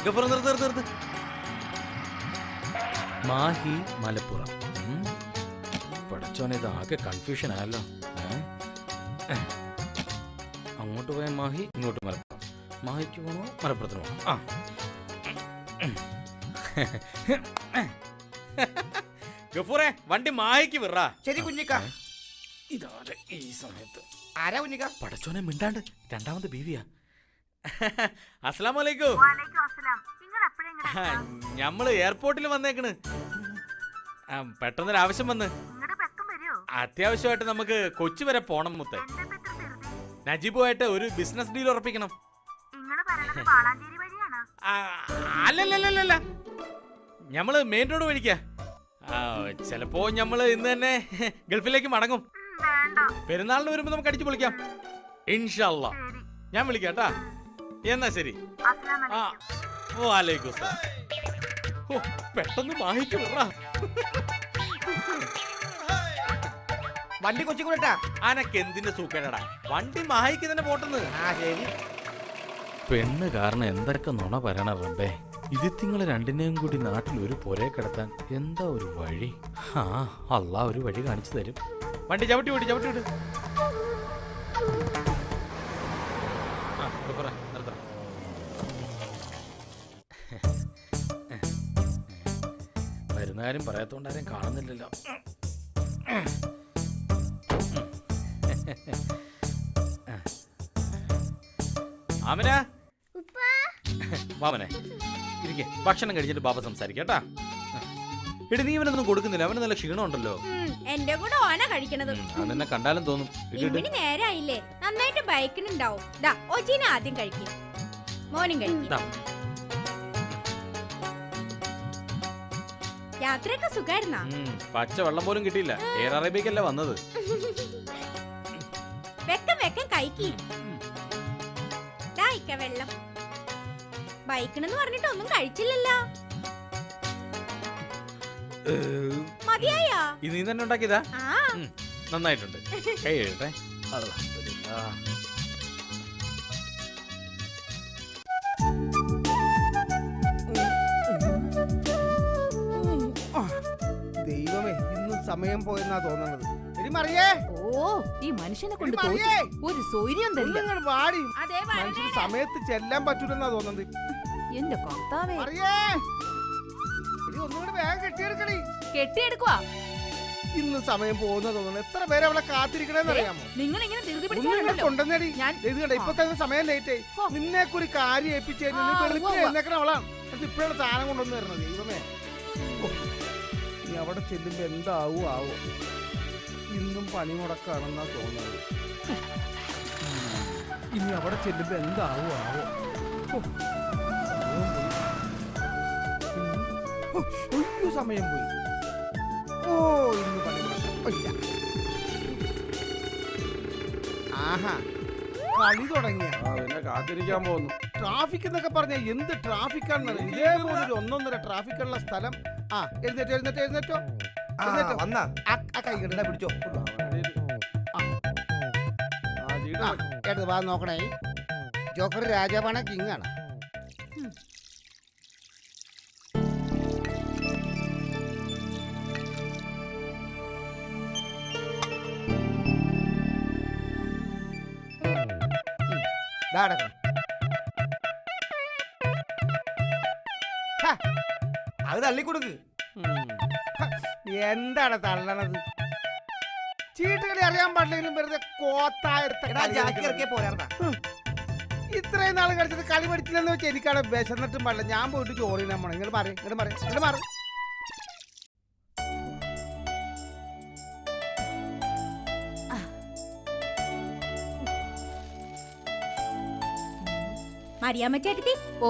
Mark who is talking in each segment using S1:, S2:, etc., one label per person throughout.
S1: ഗഫൂർ നിർത്ത്. മാഹി മലപ്പുറം. പടച്ചോനെ ഇത് ആകെ കൺഫ്യൂഷൻ ആയല്ലോ. അങ്ങോട്ട് പോയാൽ മാഹി, ഇങ്ങോട്ട് മലപ്പുറം. മാഹിക്ക് പോകണോ മലപ്പുറത്തിന് പോകണോ? ഗഫൂറെ വണ്ടി മാഹിക്ക് വിറ.
S2: ശരി കുഞ്ഞിക്ക.
S1: ഇതാരെ ഈ സമയത്ത്?
S2: ആരാ കുഞ്ഞിക്ക?
S1: പടച്ചോനെ മിണ്ടാണ്ട്, രണ്ടാമത് ബീവിയാ. അസ്സലാമലൈക്കും. ഞമ്മള് എയർപോർട്ടിൽ വന്നേക്കണ്. പെട്ടെന്നൊരു ആവശ്യം വന്ന്. അത്യാവശ്യമായിട്ട് നമുക്ക് കൊച്ചി വരെ പോണം മുത്തേ. നജീബുമായിട്ട് ഒരു ബിസിനസ് ഡീൽ ഉറപ്പിക്കണം. അല്ലല്ല, ഞമ്മള് മെയിൻ റോഡ് വഴിക്കാ. ചിലപ്പോ ഞമ്മള് ഇന്ന് തന്നെ ഗൾഫിലേക്ക് മടങ്ങും. പെരുന്നാളിന് വരുമ്പോ നമുക്ക് അടിച്ചു പൊളിക്കാം ഇൻഷാ അല്ലാ. ഞാൻ വിളിക്കാം കേട്ടാ. എന്നാ ശരി. വാലൈക്കും സലാം. പെട്ടെന്ന് മാഹിക്ക് വിടറാ.
S2: വണ്ടി കൊച്ചി കൂടെട്ടാ.
S1: അനക്ക് എന്തിന്റെ സൂക്കേടാ, വണ്ടി മാഹിക്ക് തന്നെ പോട്ടെന്ന്. പെണ്ണ് കാരണം എന്തൊക്കെ നുണ പറയണ റബ്ബേ. ഇതിങ്ങളെ രണ്ടിനെയും കൂടി നാട്ടിൽ ഒരു പുരയെ കിടത്താൻ എന്താ ഒരു വഴി? അല്ലാ ഒരു വഴി കാണിച്ചു തരും. വണ്ടി ചവിട്ടി വിട്. വരുന്നാരും പറയാത്തോണ്ടാരും കാണുന്നില്ലല്ലോ. ആമന വാമനെ ഇരിക്കെ. ഭക്ഷണം കഴിച്ചിട്ട് ബാബ സംസാരിക്കട്ടാ. എടി നീ ഇവനൊന്നും കൊടുക്കുന്നില്ല, അവന് നല്ല ക്ഷീണം ഉണ്ടല്ലോ.
S3: എന്റെ കൂടെ ഓന കഴിക്കണത്
S1: അതെന്നെ കണ്ടാലും തോന്നും.
S3: ഇവന് നേരായില്ലേ, നന്നായിട്ട് ബൈക്കിനുണ്ടാവും. ദാ ഒജീന ആദ്യം കഴിക്കും, മോനും കഴിക്കും. യാത്രയൊക്കെ സുഖായിരുന്നാ?
S1: പച്ച വെള്ളം പോലും കിട്ടിയില്ല. എയർ അറേബ്യക്കല്ലേ വന്നത്.
S3: വെക്കം കഴിക്കി. വെള്ളം ബൈക്കിനെന്ന് പറഞ്ഞിട്ട് ഒന്നും കഴിച്ചില്ലല്ലോ. മതിയായോ?
S1: ഇത് നീ തന്നെ ഉണ്ടാക്കിയതാ? നന്നായിട്ടുണ്ട്. കൈ എഴുതട്ടെ.
S2: ദൈവമേ, ഇന്നും സമയം പോയെന്നാ തോന്നണത്.
S4: ഓ, ഈ മനുഷ്യനെ കൊണ്ട് ഒരു സൗര്യം തരില്ല.
S2: മനുഷ്യന് സമയത്ത് ചെല്ലാൻ പറ്റൂലെന്നാ തോന്നുന്നത്.
S4: എന്റെ കർത്താവേ,
S2: ഒന്നുകൂടി വേഗം
S4: കെട്ടിയെടുക്കുവാ.
S2: ഇന്ന് സമയം പോകുന്ന തോന്നുന്നു. എത്ര പേര് അവളെ കാത്തിരിക്കണെന്ന് അറിയാമോ?
S4: നിങ്ങൾ ഇങ്ങനെ
S2: കൊണ്ടുവന്നേടി. ഇപ്പൊ തന്നെ സമയം ലേറ്റ് ആയി. നിന്നെ ഒരു കാര്യം ഏൽപ്പിച്ചു അവളാണ്. ഇപ്പോഴാണ് സാധനം കൊണ്ടുവന്ന് തരുന്നത്. ദൈവമേ, നീ അവിടെ ചെല്ലുമ്പോ എന്താവോ. ഇന്നും പണി മുടക്കാണെന്നാ തോന്നുന്നത്. ഇനി അവിടെ ചെല്ലുമ്പോ എന്താവോ. സമയം പോയി. ഇന്ന് പണി മുടക്കില്ല. ആഹാ, കളി തുടങ്ങിയ
S1: കാത്തിരിക്കാൻ പോകുന്നു.
S2: ട്രാഫിക് എന്നൊക്കെ പറഞ്ഞ എന്ത് ട്രാഫിക്കാണെന്ന്. ഇതേപോലെ ഒരു 1.5 ട്രാഫിക്കുള്ള സ്ഥലം. എഴുന്നേറ്റോ. കൈ പിടിച്ചോ. വാ നോക്കണേ. ജോക്കർ രാജാവാണ്, കിങ് ആണ്. അത് തള്ളിക്കൊടുക്ക്. എന്താണ് തള്ളണത്? ചീട്ടുകളി അറിയാൻ പാടില്ലെങ്കിലും വെറുതെ ഇത്രയും നാൾ കളിച്ചത് കളി പഠിച്ചില്ലെന്ന് വെച്ചാൽ എനിക്കാണ് വിശന്നിട്ടും പാടില്ല. ഞാൻ പോയിട്ട് ചോറി നമ്മൾ ഇങ്ങോട്ട് മാറി.
S3: മറിയാമ്മ ചേട്ടത്തി, ഓ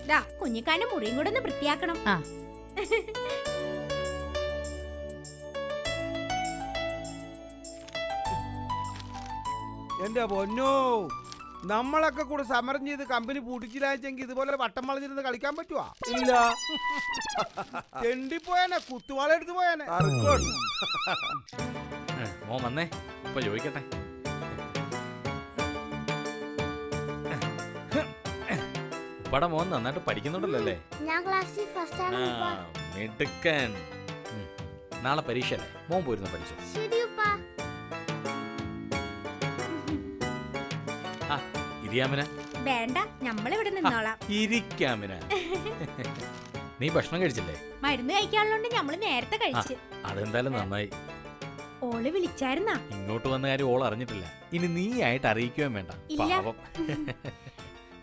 S3: ദാ കുഞ്ഞിക്കാന്റെ മുറിയും കൂടെ ഒന്ന് വൃത്തിയാക്കണം.
S2: എന്റെ പൊന്നോ, നമ്മളൊക്കെ കൂടെ സമരം ചെയ്ത് കമ്പനി പൂട്ടിച്ചില്ലാച്ചെങ്കിൽ ഇതുപോലെ വട്ടം വളഞ്ഞിരുന്ന് കളിക്കാൻ പറ്റുവാ? ഇല്ല. തെണ്ടിപ്പോയാനെ, കുത്തുവാള എടുത്ത് പോയാനെ.
S1: മോൻ വന്നേ, ഇപ്പൊ ചോദിക്കട്ടെ. ഉപ്പടെ മോൻ നന്നായിട്ട് പഠിക്കുന്നുണ്ടല്ലോ അല്ലേ?
S5: ഞാൻ ക്ലാസ്സിൽ ഫസ്റ്റ് ആണ് ഉപ്പ.
S1: മിടുക്കൻ. നാളെ പരീക്ഷ അല്ലേ, മോൻ പോയിരുന്നു പഠിച്ചു.
S5: ശരി ഉപ്പ.
S1: ഇരിയാമിന.
S3: വേണ്ട, നമ്മളിവിടെ നിന്നോളാം.
S1: ഇരിക്കാമിന. നീ ഭക്ഷണം കഴിച്ചില്ലേ?
S3: മരുന്ന് കഴിക്കാനുള്ളോണ്ട് നമ്മള് നേരത്തെ കഴിച്ചു.
S1: അതെന്തായാലും നന്നായി.
S3: ഓള് വിളിച്ചായിരുന്നാ?
S1: ഇങ്ങോട്ട് വന്ന കാര്യം ഓൾ അറിഞ്ഞിട്ടില്ല. ഇനി നീ ആയിട്ട് അറിയിക്കുകയും വേണ്ട.
S3: ഇല്ല.
S1: പാവം.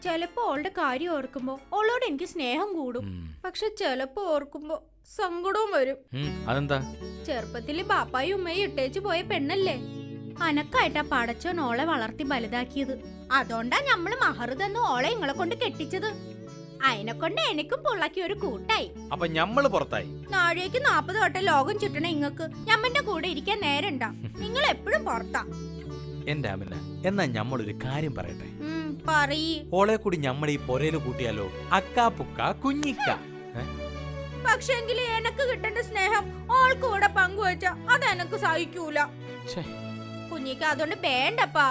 S3: ചിലപ്പോ ഓളുടെ കാര്യം ഓർക്കുമ്പോ ഓളോട് എനിക്ക് സ്നേഹം കൂടും. പക്ഷെ ചിലപ്പോ ഓർക്കുമ്പോ സങ്കടവും വരും.
S1: അതെന്താ?
S3: ചെറുപ്പത്തില് ബാപ്പായും ഉമ്മയും ഇട്ടേച്ചു പോയ പെണ്ണല്ലേ, അനക്കായിട്ടാ പടച്ചോൻ ഓളെ വളർത്തി വലുതാക്കിയത്. അതുകൊണ്ടാ ഞമ്മള് മഹറ് തന്നു ഓളെ ഇങ്ങളെ കൊണ്ട് കെട്ടിച്ചത്. അതിനെ കൊണ്ട് എനിക്കും പുള്ളക്കി ഒരു കൂട്ടായി.
S1: അപ്പൊ ഞമ്മള് പുറത്തായി.
S3: നാഴേക്ക് 40 വട്ടം ലോകം ചുറ്റണ ഇങ്ങക്ക് ഞമ്മന്റെ കൂടെ ഇരിക്കാൻ നേരണ്ടാ. നിങ്ങൾ എപ്പോഴും പുറത്താ.
S1: എന്റെ അമിന, എന്നാ ഞമ്മളൊരു കാര്യം പറയട്ടെ.
S3: പറയ്.
S1: ഓളെ കൂടി ഞമ്മടെ ഈ പൊരയില് കൂട്ടിയാലോ? അക്കാ പുക്ക കുഞ്ഞിക്ക.
S3: പക്ഷെങ്കില് എനക്ക് കിട്ടേണ്ട സ്നേഹം ഓൾക്ക് കൂടെ പങ്കുവെച്ച അതെനക്ക് സഹിക്കൂല. കുഞ്ഞിക്ക അതുകൊണ്ട് വേണ്ടപ്പാ.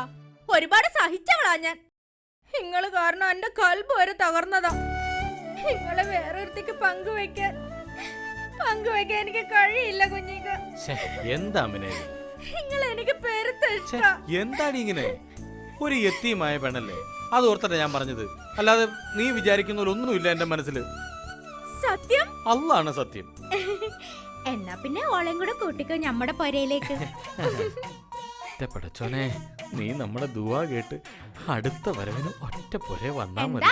S3: ഒരുപാട് സഹിച്ചവളാ ഞാൻ. നിങ്ങള് കാരണം എന്റെ കൽബ് വരെ തകർന്നതാ. നിങ്ങളെ വേറൊരുത്തേക്ക് പങ്കുവെക്കാൻ എനിക്ക് കഴിയില്ല കുഞ്ഞിക്ക.
S1: എന്താ അമിനെ,
S3: നിങ്ങൾ എനിക്ക്
S1: എന്താണ് ഇങ്ങനെ? ഒരു യത്തീമായ പെണ്ണല്ലേ, അത് ഓർത്തട്ടെ ഞാൻ പറഞ്ഞത്. അല്ലാതെ നീ വിചാരിക്കുന്നൊരൊന്നുമില്ല എന്റെ മനസ്സിൽ.
S3: സത്യം
S1: അള്ളാണ് സത്യം.
S3: എന്നാ പിന്നെ ഓളെയും കൂടെ കൂട്ടിക്കോ നമ്മുടെ പൊരയിലേക്ക്.
S1: പടച്ചോനെ, നീ നമ്മുടെ ദുആ കേട്ട് അടുത്ത വരവിന് ഒറ്റ പൊരെ വന്നാ മതി.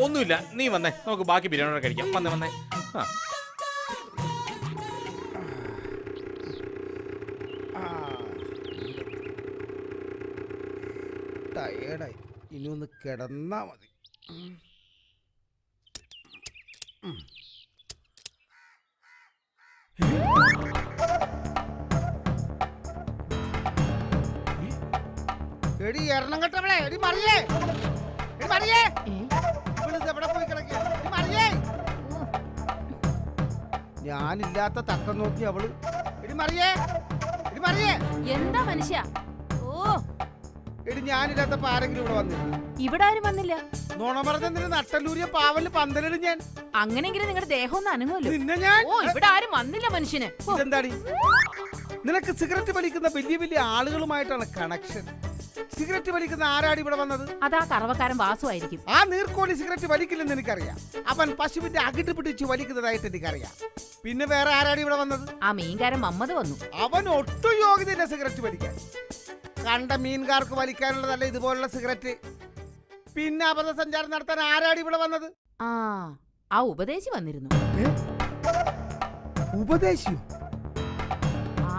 S1: ഒന്നുമില്ല, നീ വന്നേ, നമുക്ക് ബാക്കി ബിരിയാണി കഴിക്കാം. വന്നേ വന്നേ.
S2: ടയേർഡായി, ഇനി ഒന്ന് കിടന്നാ മതി. എടി എണ്ണം കെട്ടവളെ, എടി മറിയേ, എടി മറിയേ, എവിടെ പോയി കിടക്കുക? എടി മറിയേ, ഞാനില്ലാത്ത തക്കം നോക്കി അവള്. എടി മറിയേ, എടി മറിയേ.
S4: എന്താ മനുഷ്യ? ഓ,
S2: എടി ഞാനില്ലാത്തപ്പോ ആരെങ്കിലും ഇവിടെ വന്നില്ല?
S4: ഇവിടെ ആരും വന്നില്ല.
S2: നോണ പറഞ്ഞ നട്ടല്ലൂരിയ പാവല് പന്തലിടും ഞാൻ.
S4: അങ്ങനെങ്കിലും നിങ്ങളുടെ ദേഹം ഒന്ന് അനങ്ങുമല്ലോ.
S2: നിന്നെ ഞാൻ.
S4: ഓ, ഇവിടെ ആരും വന്നില്ല മനുഷ്യന്.
S2: ഇതെന്താടി? നിനക്ക് സിഗരറ്റ് വലിക്കുന്ന വലിയ വലിയ ആളുകളുമായിട്ടാണ് കണക്ഷൻ. സിഗരറ്റ് വലിക്കുന്ന ആരാടി ഇവിടെ വന്നത്?
S4: അതാ കറവക്കാരൻ വാസുവായിരിക്കും.
S2: ആ നീർക്കോലി സിഗരറ്റ് വലിക്കില്ലെന്ന് എനിക്കറിയാം. അവൻ പശുവിന്റെ അകിട്ട് പിടിച്ച് വലിക്കുന്നതായിട്ട് എനിക്കറിയാം. പിന്നെ വേറെ ആരാടി ഇവിടെ വന്നത്?
S4: ആ മീൻകാരൻ മമ്മദ് വന്നു.
S2: അവൻ ഒട്ടും യോഗ്യതയില്ല സിഗരറ്റ് വലിക്കാൻ. കണ്ട മീൻകാർക്ക് വലിക്കാനുള്ളതല്ല ഇതുപോലുള്ള സിഗരറ്റ്. പിന്നെ അബദ്ധസഞ്ചാരം നടത്താൻ ആരാടി ഇവിടെ വന്നത്?
S4: ആ ഉപദേശി വന്നിരുന്നു.
S2: ഉപദേശിയോ?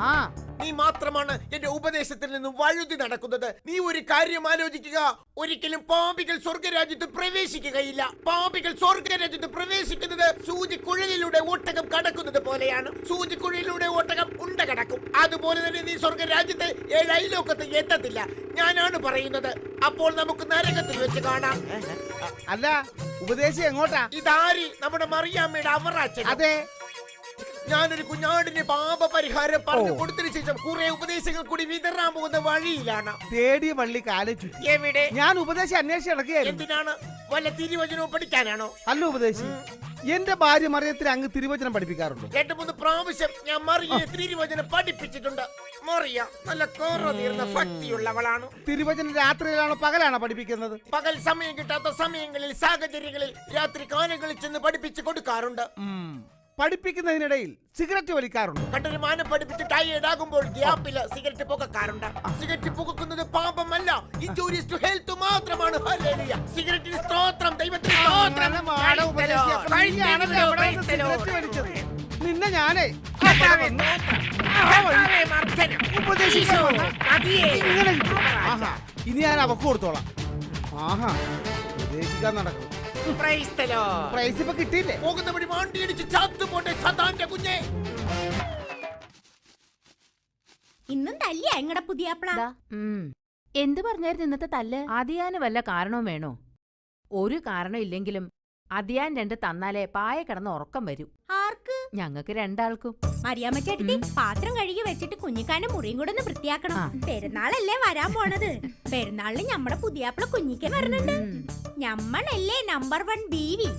S4: ആ,
S6: നീ മാത്രമാണ് എന്റെ ഉപദേശത്തിൽ നിന്നും വഴുതി നടക്കുന്നത്. നീ ഒരു കാര്യം ആലോചിക്കുക. ഒരിക്കലും പാപികൾ സ്വർഗരാജ്യത്ത് പ്രവേശിക്കുകയില്ല. പാപികൾ സ്വർഗരാജ്യത്ത് പ്രവേശിക്കുന്നത് സൂചിക്കുഴലിലൂടെ ഒട്ടകം കടക്കുന്നത് പോലെയാണ്. സൂചിക്കുഴലിലൂടെ ഒട്ടകം ഉണ്ട കടക്കും. അതുപോലെ തന്നെ നീ സ്വർഗരാജ്യത്തെ 7 അയലോക്കത്ത് എത്തത്തില്ല. ഞാനാണ് പറയുന്നത്. അപ്പോൾ നമുക്ക് നരകത്തിൽ വെച്ച് കാണാം.
S2: അല്ല, ഉപദേശി എങ്ങോട്ടാ?
S6: ഇതാരി നമ്മുടെ മറിയാമ്മയുടെ അവറാച്ചൻ.
S2: അതെ,
S6: ഞാനൊരു കുഞ്ഞാടിന് പാപപരിഹാരം പറഞ്ഞു കൊടുത്തതിനു ശേഷം കുറെ ഉപദേശങ്ങൾ കൂടി വിതറാൻ പോകുന്ന വഴിയിലാണ്.
S2: തേടിയ പള്ളി കാലെ ചുറ്റി.
S6: എവിടെ?
S2: ഞാൻ ഉപദേശം അന്വേഷിച്ച് നടക്കുകയായിരുന്നു.
S6: എന്തിനാണ്? വല്ല തിരുവചനവും പഠിക്കാനാണോ?
S2: അല്ല ഉപദേശി, എന്റെ ഭാര്യ മറിയത്തിന് അങ്ങ് തിരുവചനം പഠിപ്പിക്കാറുണ്ട്.
S6: 2-3 പ്രാവശ്യം ഞാൻ മറിയെ തിരുവചനം പഠിപ്പിച്ചിട്ടുണ്ട്. മറിയ നല്ല കോറ തീർന്ന ഭക്തിയുള്ളവളാണ്.
S2: തിരുവചനം രാത്രിയിലാണോ പകലാണോ പഠിപ്പിക്കുന്നത്?
S6: പകൽ സമയം കിട്ടാത്ത സമയങ്ങളിൽ സാഹചര്യങ്ങളിൽ രാത്രി കാലങ്ങളിൽ ചെന്ന് പഠിപ്പിച്ചു കൊടുക്കാറുണ്ട്.
S2: പഠിപ്പിക്കുന്നതിനിടയിൽ സിഗരറ്റ് വലിക്കാറുണ്ട്.
S6: കണ്ടൊരു മാനം പഠിപ്പിച്ച് ടയേർഡ് ആകുമ്പോൾ ഗ്യാപ്പില് സിഗരറ്റ് പുകക്കാറുണ്ട്. സിഗരറ്റ് പുകക്കുന്നത് പാപമല്ല, ഇൻജൂറിയസ് ടു ഹെൽത്ത് മാത്രമാണ്. ഹല്ലേലൂയ. സിഗരറ്റിന് സ്തോത്രം, ദൈവത്തിന് സ്തോത്രം.
S2: നിന്നെ ഞാനേ ഇനി ഞാൻ അവക്ക് കൊടുത്തോളാം. ആഹാ, ഉപദേശിക്കാൻ നടക്കും. പ്രൈസ് ഇപ്പൊ കിട്ടിയില്ലേ?
S6: പോകുന്ന വഴി മാണ്ടിയടിച്ച് ചാത്തുപോട്ടെ സദാന്റെ കുഞ്ഞെ.
S3: ഇന്നും തല്ലിയാ എങ്ങടെ പുതിയാപ്പള?
S4: എന്ത് പറഞ്ഞായിരുന്നു ഇന്നത്തെ തല്ല്? അതിയാന് വല്ല കാരണവും വേണോ? ഒരു കാരണം ഇല്ലെങ്കിലും അതിയാൻ 2 തന്നാലേ പായ കിടന്ന് ഉറക്കം വരും.
S3: ആർക്ക്?
S4: ഞങ്ങൾക്ക് 2 ആൾക്കും.
S3: മറിയാമ്മ ചേട്ടത്തി പാത്രം കഴുകി വെച്ചിട്ട് കുഞ്ഞിക്കാന്റെ മുറിയും കൂടെ ഒന്ന് വൃത്തിയാക്കണം. പെരുന്നാളല്ലേ വരാൻ പോണത്. പെരുന്നാളിന് നമ്മുടെ പുതിയാപ്പിള കുഞ്ഞിക്ക് വരണുണ്ട്. ഞമ്മളല്ലേ നമ്പർ 1 ബീവി.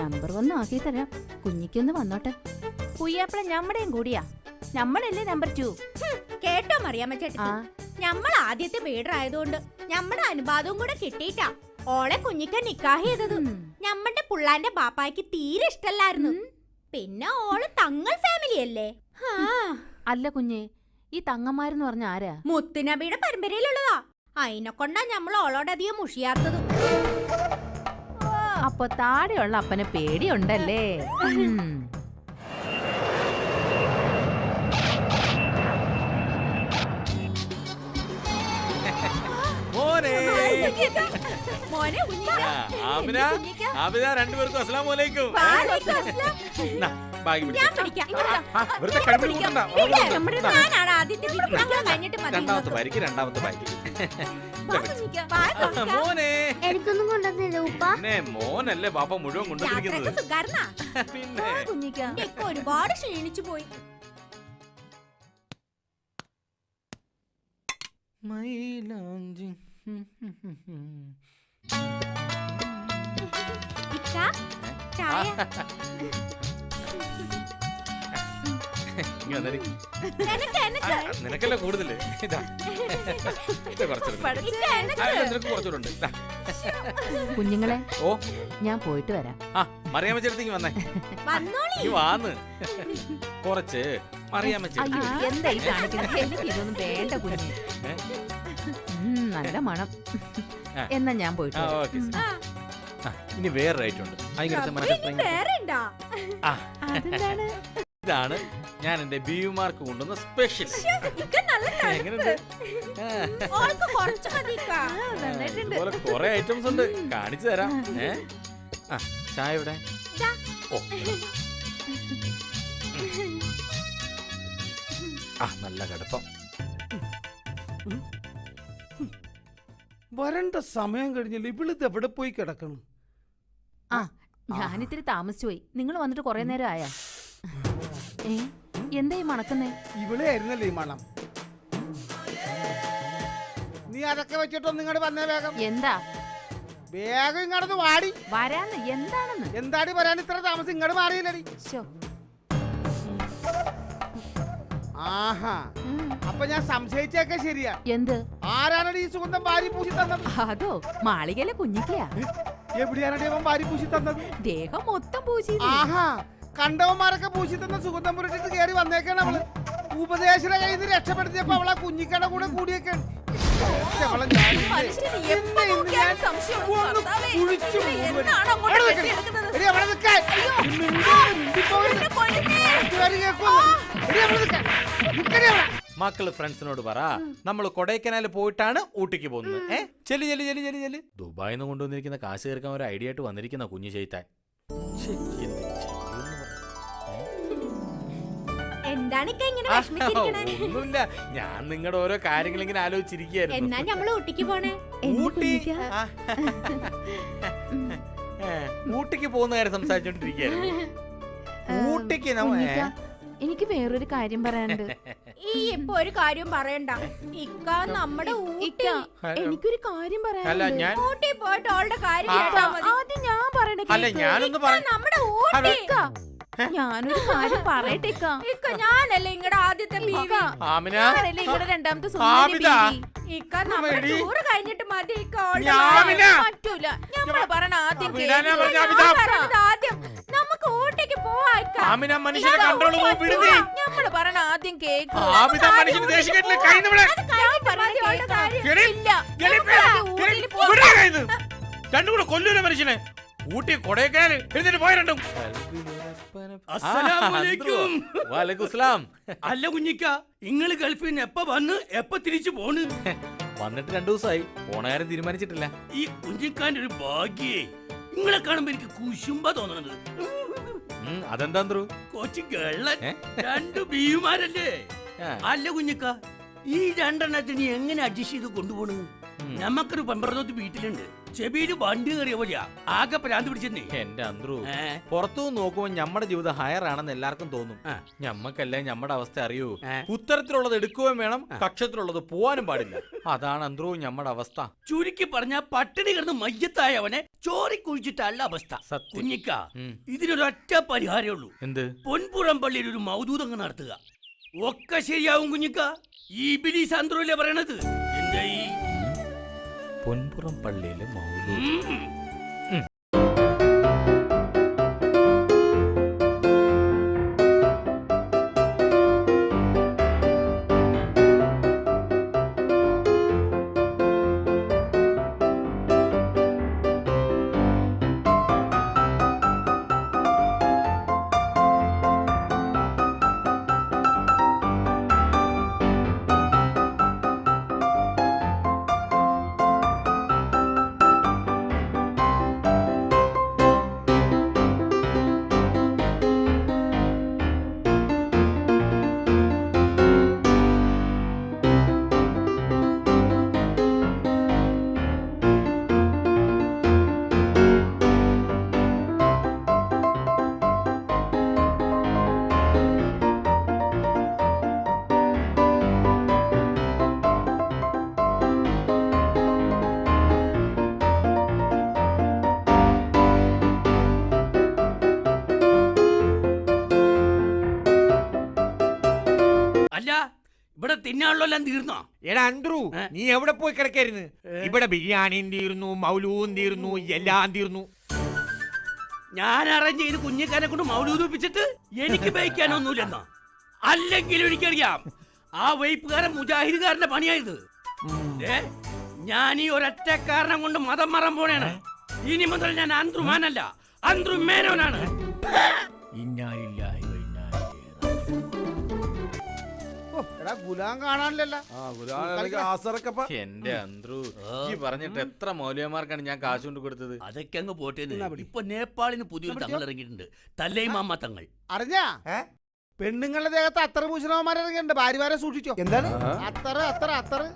S4: നമ്പർ 1 ആക്കി തരാം. കുഞ്ഞിക്കൊന്ന് വന്നോട്ടെ. പുയ്യാപ്പിള ഞമ്മടെയും കൂടിയാ. നമ്മളല്ലേ നമ്പർ 2.
S3: കേട്ടോ മറിയാമ്മ ചേട്ടത്തി, ഞമ്മൾ ആദ്യത്തെ വീടറായതുകൊണ്ട് ഞമ്മടെ അനുവാദവും കൂടെ കിട്ടിയിട്ടാ ഓളെ കുഞ്ഞിക്ക നിക്കാഹ് ചെയ്തത്. ഞമ്മടെ പുള്ളാന്റെ ബാപ്പായ്ക്ക് തീരെ ഇഷ്ടല്ലായിരുന്നു. പിന്നെ ഓള് തങ്ങൾ ഫാമിലി അല്ലേ.
S4: അല്ല കുഞ്ഞെ, ഈ തങ്ങന്മാരെന്ന് പറഞ്ഞ ആരാ?
S3: മുത്തുനബിയുടെ പരമ്പരയിലുള്ളതാ. അതിനെ കൊണ്ടാ ഞമ്മൾ ഓളോടധികം മുഷിയാത്തത്.
S4: അപ്പൊ താഴെയുള്ള അപ്പനെ പേടിയുണ്ടല്ലേ?
S1: മോനെ
S3: മോനെ കുഞ്ഞിക്ക.
S1: ആമിന, ആമിന, രണ്ടുപേർക്കും അസ്സലാമു അലൈക്കും. ബാഗ്
S3: ഞാൻ പിടിക്കാം.
S1: വെറുതെ കഴുകി കൂട്ടണ്ട.
S3: ഞാനാണ് ആദ്യത്തെ ബീവി. ഞങ്ങൾ കഴിഞ്ഞിട്ട് മതി.
S1: രണ്ടാമത്തെ ബാഗ്, രണ്ടാമത്തെ ബാഗ്. മോനെ,
S5: എനിക്കൊന്നും കൊണ്ടുവന്നില്ല ഉപ്പ.
S1: പിന്നെ മോനല്ലേ ബാപ്പ മുഴുവൻ കൊണ്ടുവന്നിരിക്കുന്നത്.
S3: യാത്രക്ക് സുഖാർന്നാ?
S1: പിന്നെ
S4: കുഞ്ഞിക്ക
S3: ഇക്ക ഒരുപാട് ക്ഷീണിച്ചു പോയി.
S1: മൈലാഞ്ചി.
S3: ഇക്ക, ചായ.
S1: ഇങ്ങ് വന്നെടി.
S3: എനക്ക്, എനക്ക്.
S1: നിനക്കല്ലേ കൂടുതല്. ഇതാ. ഇത് കുറച്ചുണ്ട്.
S3: ഇക്ക, എനക്ക്.
S1: നിനക്ക് കുറച്ചുണ്ട്.
S4: കുഞ്ഞുങ്ങളെ,
S1: ഓ,
S4: ഞാൻ പോയിട്ട് വരാം.
S1: ആ മറിയാമ്മ ചേട്ടത്തേക്ക് വന്നേ.
S3: വന്നോളി.
S1: ഈ വാന്ന് കുറച്ച് മറിയാമ്മ ചേട്ടത്തി.
S4: അയ്യോ, എന്താ ഈ കാണിക്കുന്നത്? എനിക്ക് ഇതൊന്നും വേണ്ട കുഞ്ഞെ. നല്ല മണം. എന്നാ ഞാൻ പോയിട്ട് വരാം.
S1: ഓക്കെ. ഇനി വേറെ ഐറ്റം ഉണ്ട്.
S3: ഇനി വേറെ ഉണ്ടാ?
S4: അതെന്താണ്?
S1: ഇതാണ് ഞാൻ എന്റെ ബീവിമാർക്ക് കൊണ്ടുവന്ന സ്പെഷ്യൽ.
S3: ഇക്ക നല്ല
S1: എങ്ങനെയുണ്ട്?
S3: ഓൾക്ക് കുറച്ച് മതി ഇക്ക.
S1: ഇതുപോലെ കുറെ ഐറ്റംസ് ഉണ്ട്, കാണിച്ചു തരാം. ചായ ഇവിടെ.
S3: ദാ.
S1: ഓ. നല്ല കടുപ്പം.
S2: വരണ്ട സമയം കഴിഞ്ഞില്ല. ഇവിളിത് എവിടെ പോയി കിടക്കണം?
S4: ഞാനിത്തിരി താമസിച്ചു പോയി. നിങ്ങൾ വന്നിട്ട് കുറെ നേരം ആയാ? എന്താ ഈ മണക്കുന്നേ?
S2: ഇവിടെ ആയിരുന്നല്ലേ ഈ മണം. നീ അതൊക്കെ വെച്ചിട്ടൊന്നും ഇങ്ങോട്ട് വന്നേ വേഗം.
S4: എന്താ?
S2: വേഗം ഇങ്ങോട്ട് വാടി.
S4: വരാന്ന് എന്താണെന്ന്?
S2: എന്താടി വരാൻ ഇത്ര താമസം? ഇങ്ങോട്ട് മാറിയില്ലടി.
S4: ശോ.
S2: ആഹാ, അപ്പൊ ഞാൻ സംശയിച്ചേക്കെ ശരിയാ.
S4: എന്ത്?
S2: ആരാണടി ഈ സുഗന്ധം വാരി പൂശി തന്നത്?
S4: അതോ മാളികയിലെ കുഞ്ഞിക്കയാ.
S2: എവിടെയാണടി അവൻ വാരി പൂശി തന്നത്?
S4: ദേഹം മൊത്തം പൂശി.
S2: ആഹാ, കണ്ടവന്മാരൊക്കെ പൂശി തന്ന സുഗന്ധം പുരട്ടിട്ട് കയറി വന്നേക്കാണ് അവള്. ഉപദേശയുടെ കയ്യിൽ നിന്ന് രക്ഷപ്പെടുത്തിയപ്പോ അവളെ കുഞ്ഞിക്കട കൂടെ കൂടിയൊക്കെ
S1: മക്കള് ഫ്രണ്ട്സിനോട് പറ, നമ്മൾ കൊടൈക്കനാൽ പോയിട്ടാണ് ഊട്ടിക്ക് പോകുന്നത്. ചെല്ലി ചെല്ലി ചെല്ലി ചെല്ലി ചെല്ലി. ദുബായിൽ നിന്ന് കൊണ്ടുവന്നിരിക്കുന്ന കാശ് തീർക്കാൻ ഒരു ഐഡിയ ആയിട്ട് വന്നിരിക്കുന്ന കുഞ്ഞു ചെയ്താൻ.
S3: എന്താണ് ഇക്ക ഇങ്ങനെ വിഷമിച്ചിരിക്കണേ?
S1: ഒന്നുമില്ല, ഞാൻ നിങ്ങളുടെ ഓരോ കാര്യങ്ങൾ ഇങ്ങനെ ആലോചിച്ചിരിക്കുകയായിരുന്നു.
S3: എന്നാ ഞമ്മള് ഊട്ടിക്ക് പോണേ?
S1: ഊട്ടി? ഊട്ടിക്ക് പോകുന്ന കാര്യം സംസാരിച്ചോണ്ടിരിക്കുകയായിരുന്നു. ഊട്ടിക്ക്
S4: എനിക്ക് വേറൊരു കാര്യം പറയാനുണ്ട്.
S3: ഈ ഇപ്പൊ ഒരു കാര്യം പറയണ്ട ഇക്ക. നമ്മുടെ ഊട്ടി.
S4: എനിക്കൊരു കാര്യം
S1: അല്ല
S4: പറയാനുണ്ട്.
S1: ഞാൻ
S3: ഊട്ടി പോയിട്ട് അവളുടെ കാര്യം കേട്ടാ മതി.
S4: ആദ്യം ഞാൻ പറയണ
S1: അല്ല ഞാനൊന്ന് പറ.
S3: നമ്മുടെ ഊട്ടി.
S4: ഞാനൊരു കാര്യം പറയട്ടെ ഇക്ക.
S3: ഇക്ക ഞാനല്ലേ ഇങ്ങടെ ആദ്യത്തെ ബീവി.
S1: ആമിന,
S4: ഞാനല്ലേ ഇങ്ങടെ രണ്ടാമത്തെ
S1: ആമിത.
S3: ഇക്ക നമ്മുടെ ടൂറ് കഴിഞ്ഞിട്ട് മതി ഇക്ക.
S1: ആമിന.
S4: പറ്റൂല. ഞമ്മള് പറയണ ആദ്യം
S1: വിടാനാ
S4: കേക്ക്.
S1: പറഞ്ഞ ആമിത.
S3: ഞാൻ പറഞ്ഞത് ആദ്യം നമുക്ക് ഊട്ടിക്ക് പോവാ ഇക്ക.
S1: ആമിന മനുഷ്യനെ കൺട്രോൾ വിടുന്നേ.
S4: ഞമ്മള് പറയണ ആദ്യം കേക്ക്.
S1: ആമിത മനുഷ്യന് ദേഷ്യം കേട്ടില്ല. കൈ നമ്മളെ
S3: ഞാൻ പറഞ്ഞത് അവളുടെ കാര്യം.
S4: ഇല്ല.
S1: രണ്ടും കൂടെ കൊല്ലൂല മനുഷ്യനെ. ഊട്ടി കൊടൈക്കനാൽ എന്നിട്ട് പോയ രണ്ടും.
S7: അസ്സലാമലൈക്കും.
S1: വലൈക്കുസ്സലാം.
S7: അല്ല കുഞ്ഞിക്ക, ഇങ്ങള് ഗൾഫിൽ നിന്ന് എപ്പ വന്ന് എപ്പ തിരിച്ചു പോണ്?
S1: വന്നിട്ട് 2 ദിവസമായി. പോണ കാര്യം തീരുമാനിച്ചിട്ടില്ല.
S7: ഈ കുഞ്ഞിക്കാന്റെ ഒരു ഭാഗ്യേ. ഇങ്ങളെ കാണുമ്പോ എനിക്ക് കുശുമ്പ തോന്നണത്.
S1: അതെന്താ
S7: കൊച്ചി ഗള്ളൻ 2 ബീവിമാരല്ലേ? അല്ല കുഞ്ഞിക്ക, ഈ 2 എണ്ണത്തിന് എങ്ങനെ അഡ്ജസ്റ്റ് ചെയ്ത് കൊണ്ടുപോണ്? നമ്മക്കൊരു 12 വീട്ടിലുണ്ട്. ചെവിയില് വണ്ടി കയറിയ പോലെയാ ആകെ പ്രാന്ത് പിടിച്ചെന്നേ.
S1: എന്റെ അന്ത്രു
S7: ഏ?
S1: പുറത്തു നോക്കുമ്പോൾ നമ്മുടെ ജീവിതം ഹയർ ആണെന്ന് എല്ലാവർക്കും തോന്നും.
S7: ആ.
S1: ഞമ്മക്കല്ലേ നമ്മുടെ അവസ്ഥ അറിയൂ.
S7: ഏ?
S1: ഉത്തരത്തിലുള്ളത് എടുക്കുകയും വേണം, കക്ഷത്തിലുള്ളത് പോവാനും പാടില്ല. അതാണ് അന്ത്രു നമ്മുടെ അവസ്ഥ.
S7: ചുരുക്കി പറഞ്ഞ പട്ടിണി കിടന്ന് മയ്യത്തായവനെ ചോറി കുഴിച്ചിട്ടല്ല അവസ്ഥ.
S1: സത്യം.
S7: കുഞ്ഞിക്ക,
S1: ഉം.
S7: ഇതിനൊരൊറ്റ പരിഹാരമേ ഉള്ളൂ.
S1: എന്ത്?
S7: പൊൻപുറം പള്ളിയിൽ ഒരു മൗദൂദങ്ങ് നടത്തുക. ഒക്കെ ശരിയാവും കുഞ്ഞിക്ക. ഈ ബിലീസ് അന്ത്രൂല്ലേ പറയണത്. എന്താ ഈ
S1: പൊൻപുറം പള്ളിയിലെ മൗലൂദ്.
S7: ഉം. അല്ല, ഇവിടെ തിന്നാനുള്ളെല്ലാം തീർന്നോ?
S6: എടാ അന്ത്രു,
S7: ഏ?
S6: നീ എവിടെ പോയി കിടക്കായിരുന്നു? ഇവിടെ ബിരിയാണിയും തീർന്നു, മൗലൂവും തീർന്നു, എല്ലാം തീർന്നു.
S7: ഞാൻ അറേഞ്ച് ചെയ്ത് കുഞ്ഞിക്കാനെ കൊണ്ട് മൗലൂദിപ്പിച്ചിട്ട് എനിക്ക് ബൈക്കാനൊന്നുമില്ലെന്നോ? അല്ലെങ്കിൽ എനിക്കറിയാം ആ വൈപ്പുകാരൻ മുജാഹിദുകാരന്റെ പണിയായത്. ഏ, ഞാൻ ഈ ഒരൊറ്റ കാരണം കൊണ്ട് മതം മാറാൻ പോണേണ്. ഇനി മുതൽ ഞാൻ അന്ത്രുമാനല്ല, അന്ത്രുമേനോനാണ്.
S2: ഓ, എടാ ഗുലാം കാണാനില്ലല്ലോ.
S1: എന്റെ അന്ത്രു, ഈ പറഞ്ഞിട്ട് എത്ര മൗലവിമാർക്കാണ് ഞാൻ കാശ് കൊണ്ട് കൊടുത്തത്?
S7: അതൊക്കെ അങ്ങ് പോട്ടെ.
S2: എന്നാ പിടി.
S7: ഇപ്പൊ നേപ്പാളിന് പുതിയൊരു തങ്ങൾ ഇറങ്ങിയിട്ടുണ്ട്, തല്ലൈമാമ്മ തങ്ങൾ.
S2: അറിഞ്ഞാ പെണ്ണുങ്ങളുടെ ദേഹത്ത് അത്തറ് ഭൂഷണവന്മാരെ ഇറങ്ങിയിട്ടുണ്ട്. ഭാര്യമാരെ സൂക്ഷിച്ചോ. എന്താണ് അത്തറ് അത്തറ് അത്തറ്?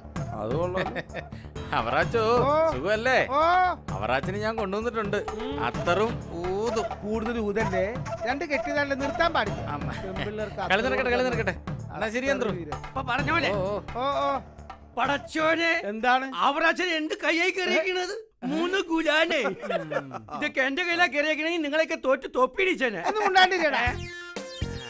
S1: അവറാച്ചോ
S2: ഓ.
S1: സുഖല്ലേ?
S2: ഓ,
S1: അവറാച്ചിന് ഞാൻ കൊണ്ടുവന്നിട്ടുണ്ട് അത്തറും ഊതും.
S2: കൂടുതൽ ഊതല്ലേ. രണ്ട് കെട്ടിയതാണ്ട് നിർത്താൻ പാടില്ല.
S1: അമ്മ.
S2: പെൺപിള്ളേർക്ക്
S1: കളി
S2: അത്തറ്
S1: നടക്കട്ടെ, കളി
S2: കൊടുക്കാൻ.
S1: നടക്കട്ടെ. എന്നാ ശരി അന്ത്രു.
S7: അപ്പൊ പറഞ്ഞ പോലെ
S1: ഓ, ഓ.
S2: ഓ ഓ,
S7: പടച്ചോനെ,
S2: എന്താണ്
S7: അവരാച്ചൻ എന്ത് കയ്യായി കയറിയിരിക്കണത്? 3 ഗുലാനെ. ഇതൊക്കെ എന്റെ കയ്യിലാ കയറിയിരിക്കണെങ്കിൽ നിങ്ങളെയൊക്കെ തോറ്റ് തൊപ്പിടിച്ചേനെ.
S2: ഒന്നും ഉണ്ടാണ്ടില്ലടാ.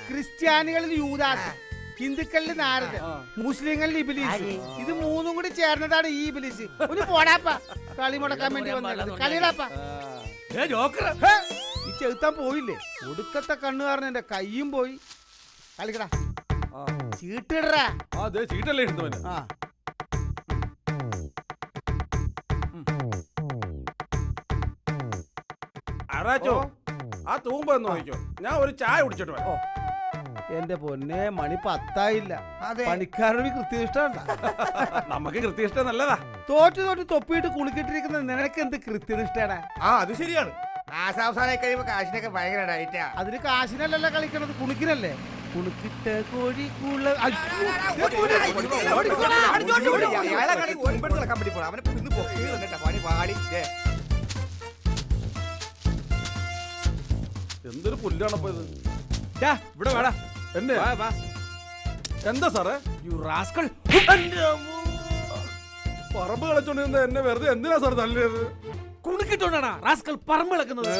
S2: ക്രിസ്ത്യാനികളിൽ യൂദാസ്, ഹിന്ദുക്കളിൽ നാരദ, മുസ്ലിങ്ങളിൽ ഇബിലീസ്. ഇത് മൂന്നും കൂടി ചേർന്നതാണ് ഈ ഇബിലീസ്. ഒന്ന് പോടാപ്പ, കളി മുടക്കാൻ വേണ്ടി വന്നത്. കളിയിടാപ്പ.
S7: ഏ, ജോക്കറ്.
S2: ഹേ, ഈ ചെറുത്താൻ പോയില്ലേ? ഒടുക്കത്തെ കണ്ണു കാരണം എന്റെ കയ്യും പോയി. കളിക്കടാ, ചീട്ടിടറാ.
S8: ചീട്ടല്ലേ ഇടുന്നവന്?
S2: ആ,
S8: ആരാച്ചോ
S2: ഓ.
S8: ആ തൂമ്പ ഒന്ന് നോക്കിക്കോ, ഞാൻ ഒരു ചായ കുടിച്ചിട്ട് വരാം.
S2: എന്റെ പൊന്നെ, മണി 10 പണിക്കാരുടെ കൃത്യനിഷ്ഠ.
S8: നമുക്ക് കൃത്യനിഷ്ഠ നല്ലതാ.
S2: തോറ്റ് തൊപ്പിയിട്ട് കുളിക്കിട്ടിരിക്കുന്ന നിനക്ക് എന്ത് കൃത്യനിഷ്ഠയാണ്?
S6: ആ, അത് ശരിയാണ്. മാസാവസാനായി കഴിയുമ്പോ കാശിനൊക്കെ ഭയങ്കര ഡയറ്റാ.
S2: അതിന് കാശിനല്ലല്ലോ കളിക്കണത്, കുണിക്കിനല്ലേ. കുണുക്കിട്ട കോഴി കുള.
S8: എന്തൊരു പുല്ലാണപ്പോ ഇത്.
S1: ഇവിടെ വേടാ.
S8: എന്നെ എന്താ സാറേ? പറമ്പ് കളിച്ചോണ്ട് നിന്ന് എന്നെ വെറുതെ എന്തിനാ സാർ തല്ലിയത്?
S1: കുണുക്കിട്ടോണ്ടാണ് റാസ്കൽ പറമ്പ് കിളക്കുന്നത്.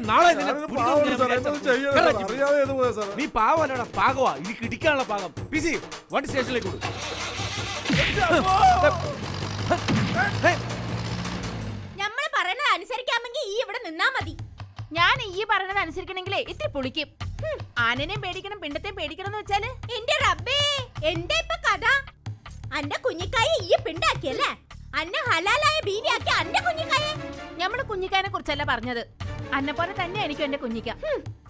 S8: ഞാനൊരു പാവമാണ് സാറേ, എന്നത് ചെയ്യരുത് സാർ. അറിയാതെ ചെയ്തു പോയാ സാറേ.
S1: നീ പാവല്ലടാ, പാകവാ. ഇത് കിടിക്കാനുള്ള പാകം. പിസി വണ്ടി സ്റ്റേഷനിലേക്ക് കൊടു.
S3: നമ്മള് പറയുന്നത് അനുസരിക്കാമെങ്കിൽ ഈ ഇവിടെ നിന്നാ മതി.
S4: ഞാൻ ഈ പറയുന്നത് അനുസരിക്കണെങ്കിലേ ഇത്തിരി പുളിക്കും. ആനനെയും പേടിക്കണം, പിണ്ടത്തെയും പേടിക്കണം എന്ന് വെച്ചാല്
S3: എന്റെ റബ്ബേ, എന്താ ഇപ്പൊ കഥ? അന്റെ കുഞ്ഞിക്കായ ഈ പിണ്ടാക്കിയല്ലേ? അന്നെ ഹലാലായ ബീവിയാക്കി അന്റെ കുഞ്ഞിക്കായെ.
S4: ഞമ്മള് കുഞ്ഞിക്കാനെ കുറിച്ചല്ല പറഞ്ഞത്. അന്നെ പോലെ തന്നെ എനിക്കും എന്റെ കുഞ്ഞിക്ക.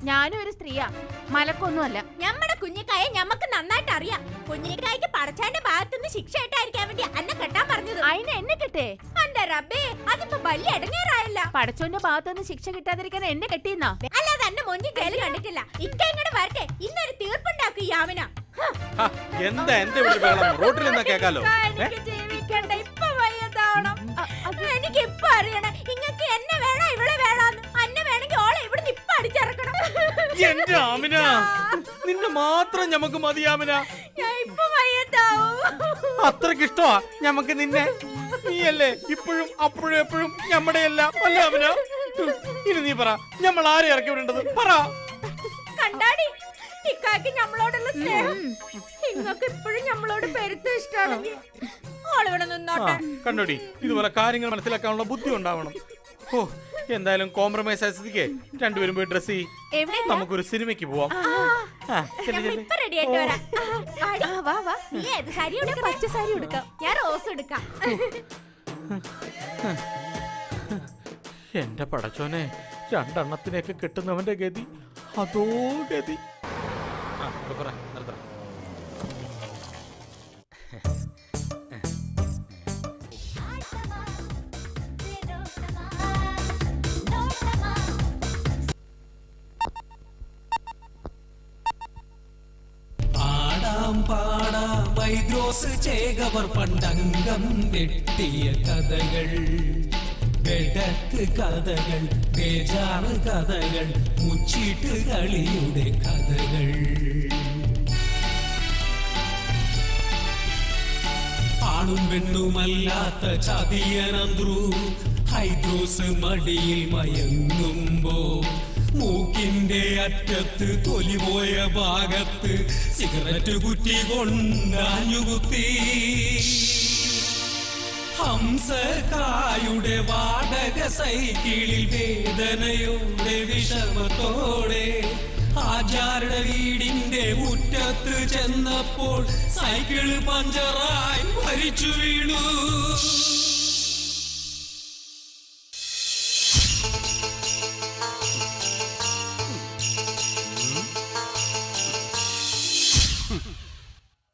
S4: ഞാനും ഒരു സ്ത്രീയാ, മലക്കൊന്നുമല്ല.
S3: ഞമ്മടെ കുഞ്ഞിക്കായെ ഞമ്മക്ക് നന്നായിട്ട് അറിയാം. കുഞ്ഞിക്കായ്ക്ക് പടച്ചാന്റെ ഭാഗത്തുനിന്ന് ശിക്ഷ ഇട്ടായിരിക്കാൻ വേണ്ടി അന്നെ കെട്ടാൻ പറഞ്ഞത്.
S4: അതിന് എന്നെ കിട്ടേ?
S3: അന്റെ റബ്ബേ, അതിപ്പോ വലിയ ഇടങ്ങേറായല്ല.
S4: പടച്ചോന്റെ ഭാഗത്തുനിന്ന് ശിക്ഷ കിട്ടാതിരിക്കാൻ എന്നെ കെട്ടിയെന്നാ?
S3: അല്ലാതെ അന്നെ മൊഞ്ചി ജയില് കണ്ടിട്ടില്ല. ഇക്ക ഇങ്ങോട്ട് വരട്ടെ, ഇന്നൊരു തീർപ്പുണ്ടാക്കും യാവന.
S1: എന്താ എന്റെ വീട്ടിൽ വെള്ളം റോട്ടിൽ നിന്നാ കേക്കാലോ?
S3: എനിക്ക് ജീവിക്കണ്ട, ഇപ്പൊ വയ്യതാവണം. എനിക്ക് ഇപ്പൊ അറിയണം ഇങ്ങക്ക് എന്നെ വേണോ ഇവളെ വേണോന്ന്. അന്നെ വേണമെങ്കിൽ ഓളെ ഇവിടുന്ന് ഇപ്പൊ അടിച്ചിറക്കണം.
S1: എന്റെ ആമിന, നിന്നെ മാത്രം ഞമ്മക്ക് മതി ആമിന.
S3: ഞാൻ ഇപ്പൊ മയ്യത്താവും.
S1: അത്രക്ക് ഇഷ്ടമാ ഞമ്മക്ക് നിന്നെ. നീയല്ലേ ഇപ്പോഴും അപ്പോഴും എപ്പോഴും ഞമ്മടെ എല്ലാം അല്ല ആമിന. ഇനി നീ പറ, ഞമ്മൾ ആരെ ഇറക്കി വിടേണ്ടത് പറ.
S3: കണ്ടാടി ഇക്കാക്ക് നമ്മളോടുള്ള സ്നേഹം. ഇങ്ങക്ക് ഇപ്പോഴും നമ്മളോട് പെരുത്ത് ഇഷ്ടമാണെങ്കിൽ ഓളിവിടെ നിന്നോട്ടെ.
S1: കണ്ടോടി, ഇതുപോലെ കാര്യങ്ങൾ മനസ്സിലാക്കാനുള്ള ബുദ്ധി ഉണ്ടാവണം. ഓ, എന്തായാലും കോംപ്രമൈസ് ആയ സ്ഥിതിക്ക് രണ്ടുപേരും പോയി ഡ്രസ് ചെയ്യ്. നമുക്കൊരു സിനിമയ്ക്ക് പോവാം.
S3: ഇപ്പൊ റെഡി ആയിട്ട് വരാം. നീ ഏത് സാരി ഉടുക്കാം? പച്ച സാരി ഉടുക്കാം. ഞാൻ റോസ് എടുക്കാം.
S1: എന്റെ പടച്ചോനെ, രണ്ടെണ്ണത്തിനെയൊക്കെ കിട്ടുന്നവന്റെ ഗതി അതോ ഗതി.
S9: വൈദ്രോസ് ചേകവർ പണ്ടംഗം വെട്ടിയ കഥകൾ, വെടക്ക് കഥകൾ, ബേജാറ് കഥകൾ, മുച്ചീട്ട് കളിയുടെ കഥകൾ. ആണും പെണ്ണുമല്ലാത്ത ചതിയനന്ത്രു ഹൈദ്രോസ് മടിയിൽ മയങ്ങുമ്പോ മൂക്കിന്റെ അറ്റത്ത് തൊലിപോയ ഭാഗത്ത് സിഗരറ്റ് കുറ്റി കൊണ്ടാഞ്ഞുകുത്തി. ഹംസക്കായുടെ വാടക സൈക്കിളിൽ വേദനയോടെ വിഷമത്തോടെ ആചാരുടെ വീടിന്റെ മുറ്റത്ത് ചെന്നപ്പോൾ സൈക്കിള് പഞ്ചറായി മരിച്ചു വീണു.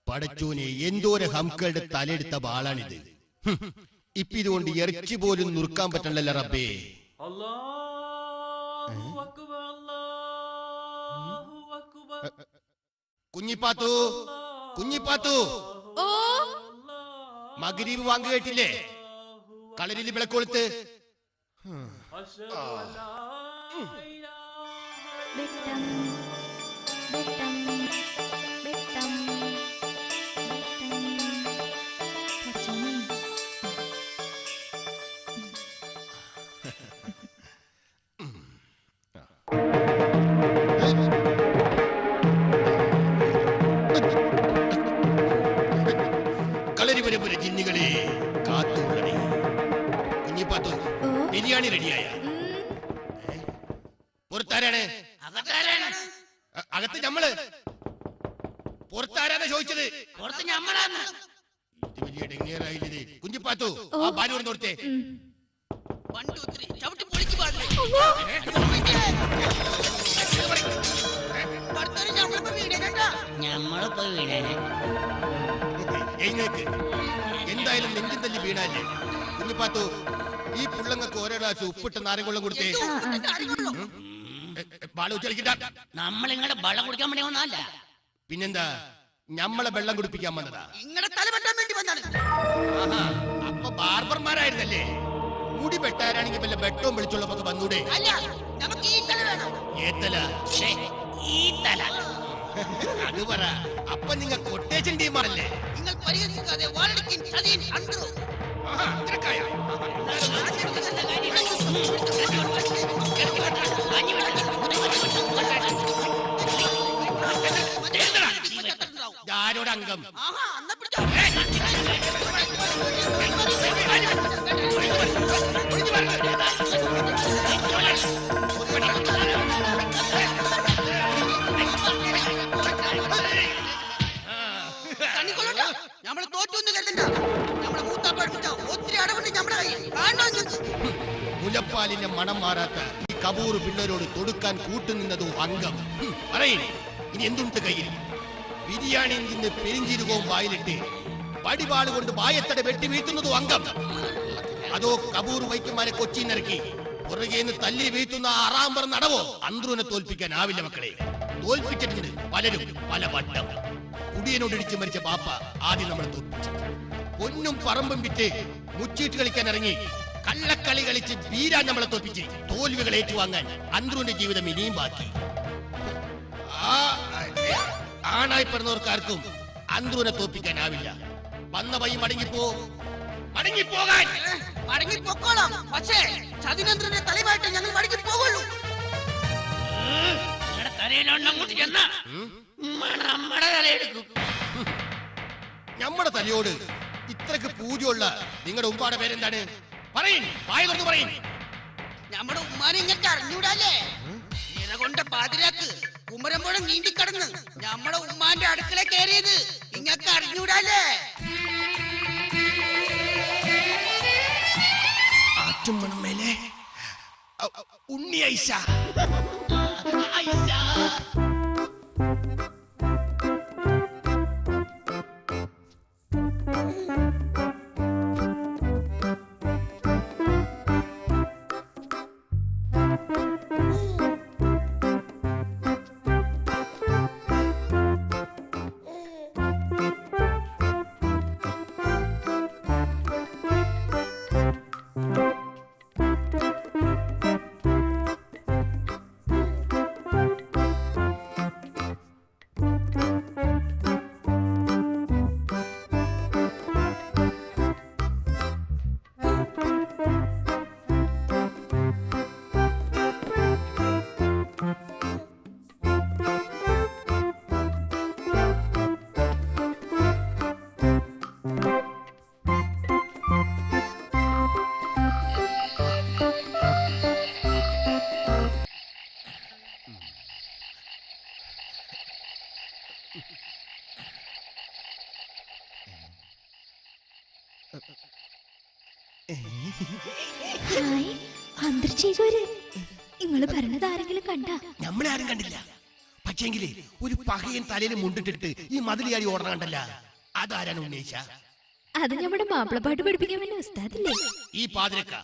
S6: പടച്ചോനെ, എന്തോരം ഹംക്കളുടെ തലയെടുത്ത ബാളാണിത്. ഇപ്പൊ ഇതുകൊണ്ട് ഇറച്ചി പോലും നുറുക്കാൻ പറ്റണല്ലോ റബ്ബേ. കുഞ്ഞിപ്പാത്തു, കുഞ്ഞിപ്പാത്തു, മഗ്‌രിബ് വാങ്ങ് കേട്ടില്ലേ? കളരിൽ വിളക്കൊളുത്ത്. കളരിപുരപുര ജിന്നുകളെ കാത്തുകൊള്ളണേ. കുഞ്ഞിപ്പാത്തു, ബിരിയാണി റെഡിയായ? പുറത്താരാണ്? അകത്ത് ഞമ്മള്. പുറത്താരാണ് ചോദിച്ചത്? ഇത് വലിയ ഡെങ്ങേറായില്ലേ കുഞ്ഞിപ്പാത്തു? ആ ബാലൂർ നോർത്തെ എന്തായാലും നെഞ്ചും തല്ലി വീണാലേ. കുഞ്ഞിപ്പാത്തു, ഈ പുള്ളങ്ങൾക്ക് ഓരോ ഗ്ലാസ് ഉപ്പിട്ട് നാരങ്ങുള്ളം കൊടുത്തേ.
S7: നമ്മളിങ്ങടെ വെള്ളം കുടിക്കാൻ വേണ്ടി വന്നല്ല.
S6: പിന്നെന്താ, ഞമ്മളെ വെള്ളം കുടിപ്പിക്കാൻ വന്നതാ? അപ്പൊ ബാർബർമാരായിരുന്നല്ലേ? മുടി വെട്ടാരാണെങ്കിൽ വല്ല വെട്ടവും വിളിച്ചുള്ളപ്പോ വന്നൂടെ? ഏത്തല അത് പറ. അപ്പൊ നിങ്ങൾ കൊട്ടേഷൻ ടീമാണല്ലേ? നിങ്ങൾ പരിഹസിക്കാതെ ആരോട് അംഗം?
S7: നമ്മള് തോറ്റൊന്നും കരുതണ്ട. നമ്മളെ മൂത്താപ്പ ഒത്തിരി അടവുണ്ട് നമ്മുടെ കയ്യിൽ.
S6: മുലപ്പാലിന്റെ മണം മാറാത്ത ഈ കപൂർ പിള്ളേരോട് തൊടുക്കാൻ കൂട്ടുനിന്നതോ അംഗം. പറയേ, ഇനി എന്തുണ്ട് കയ്യിൽ? ബിരിയാണി നിന്ന് പെരിഞ്ചീരകവും വായിലിട്ട് പടിപാട് കൊണ്ട് വായത്തട വെട്ടി വീഴ്ത്തുന്നതോ അംഗം? അതോ കപൂർ വൈദ്യന്മാരെ കൊച്ചിന്നിറക്കി പുറകേന്ന് തല്ലി വീഴ്ത്തുന്ന ആറാമ്പർ നടവോ? അന്ത്രുവിനെ തോൽപ്പിക്കാനാവില്ല മക്കളെ. തോൽപ്പിച്ചിട്ടുണ്ട് പലരും പല വട്ടം. കുടിയനോട് ഇടിച്ചു മരിച്ച ബാപ്പ ആദ്യം നമ്മളെ തോൽപ്പിച്ചു. പൊന്നും പറമ്പും വിറ്റ് മുച്ചീട്ട് കളിക്കാൻ ഇറങ്ങി കള്ളക്കളി കളിച്ച് വീരാൻ നമ്മളെ തോപ്പിച്ച് തോൽവികൾ ഏറ്റുവാങ്ങാൻ അന്ത്രുവിന്റെ ജീവിതം ഇനിയും ബാക്കി. ആണായി പിറന്നവർക്കാർക്കും അന്ത്രുവിനെ തോപ്പിക്കാനാവില്ല. വന്ന വഴി മടങ്ങിപ്പോകാൻ
S10: മടങ്ങിപ്പോക്കോളാം. പക്ഷേ ചതിനന്ദ്രന്റെ തലയുമായിട്ട് ഞങ്ങൾ മടങ്ങിപ്പോകുള്ളൂ.
S7: അങ്ങോട്ട് ചെന്നാ നമ്മുടെ തലയെടുക്കും.
S6: നമ്മുടെ തലയോട് ഇത്രക്ക് പൂജയുള്ള നിങ്ങളുടെ ഉമ്മാടെ പേരെന്താണ്? പറയും, വായ തുറന്ന് പറയും.
S10: നമ്മുടെ ഉമ്മാനെ ഇങ്ങക്ക് അറിഞ്ഞൂടല്ലേ? കൊണ്ട് പാതിരാക്ക് കുമരമ്പുഴ നീന്തിക്കടന്ന് നമ്മുടെ ഉമ്മാന്റെ അടുക്കള കയറിയത് ഇങ്ങക്ക് അറിഞ്ഞൂടല്ലേ?
S6: ആറ്റുമണമേലെ ഉണ്ണി ഐഷ.
S3: നിങ്ങള് പറഞ്ഞത് ആരെങ്കിലും കണ്ട?
S6: നമ്മളെ ആരും കണ്ടില്ല. പക്ഷേങ്കില് ഒരു പകയൻ തലയിൽ മുണ്ടിട്ടിട്ട് ഈ മതിലിയാടി ഓടണം കണ്ടല്ല. അതാരാണ് ഉന്നയിച്ച?
S3: അത് നമ്മുടെ മാപ്പിളപ്പാട്ട് പഠിപ്പിക്കാൻ വേണ്ടി ഉസ്താദില്ലേ?
S6: ഈ പാതിരക്ക.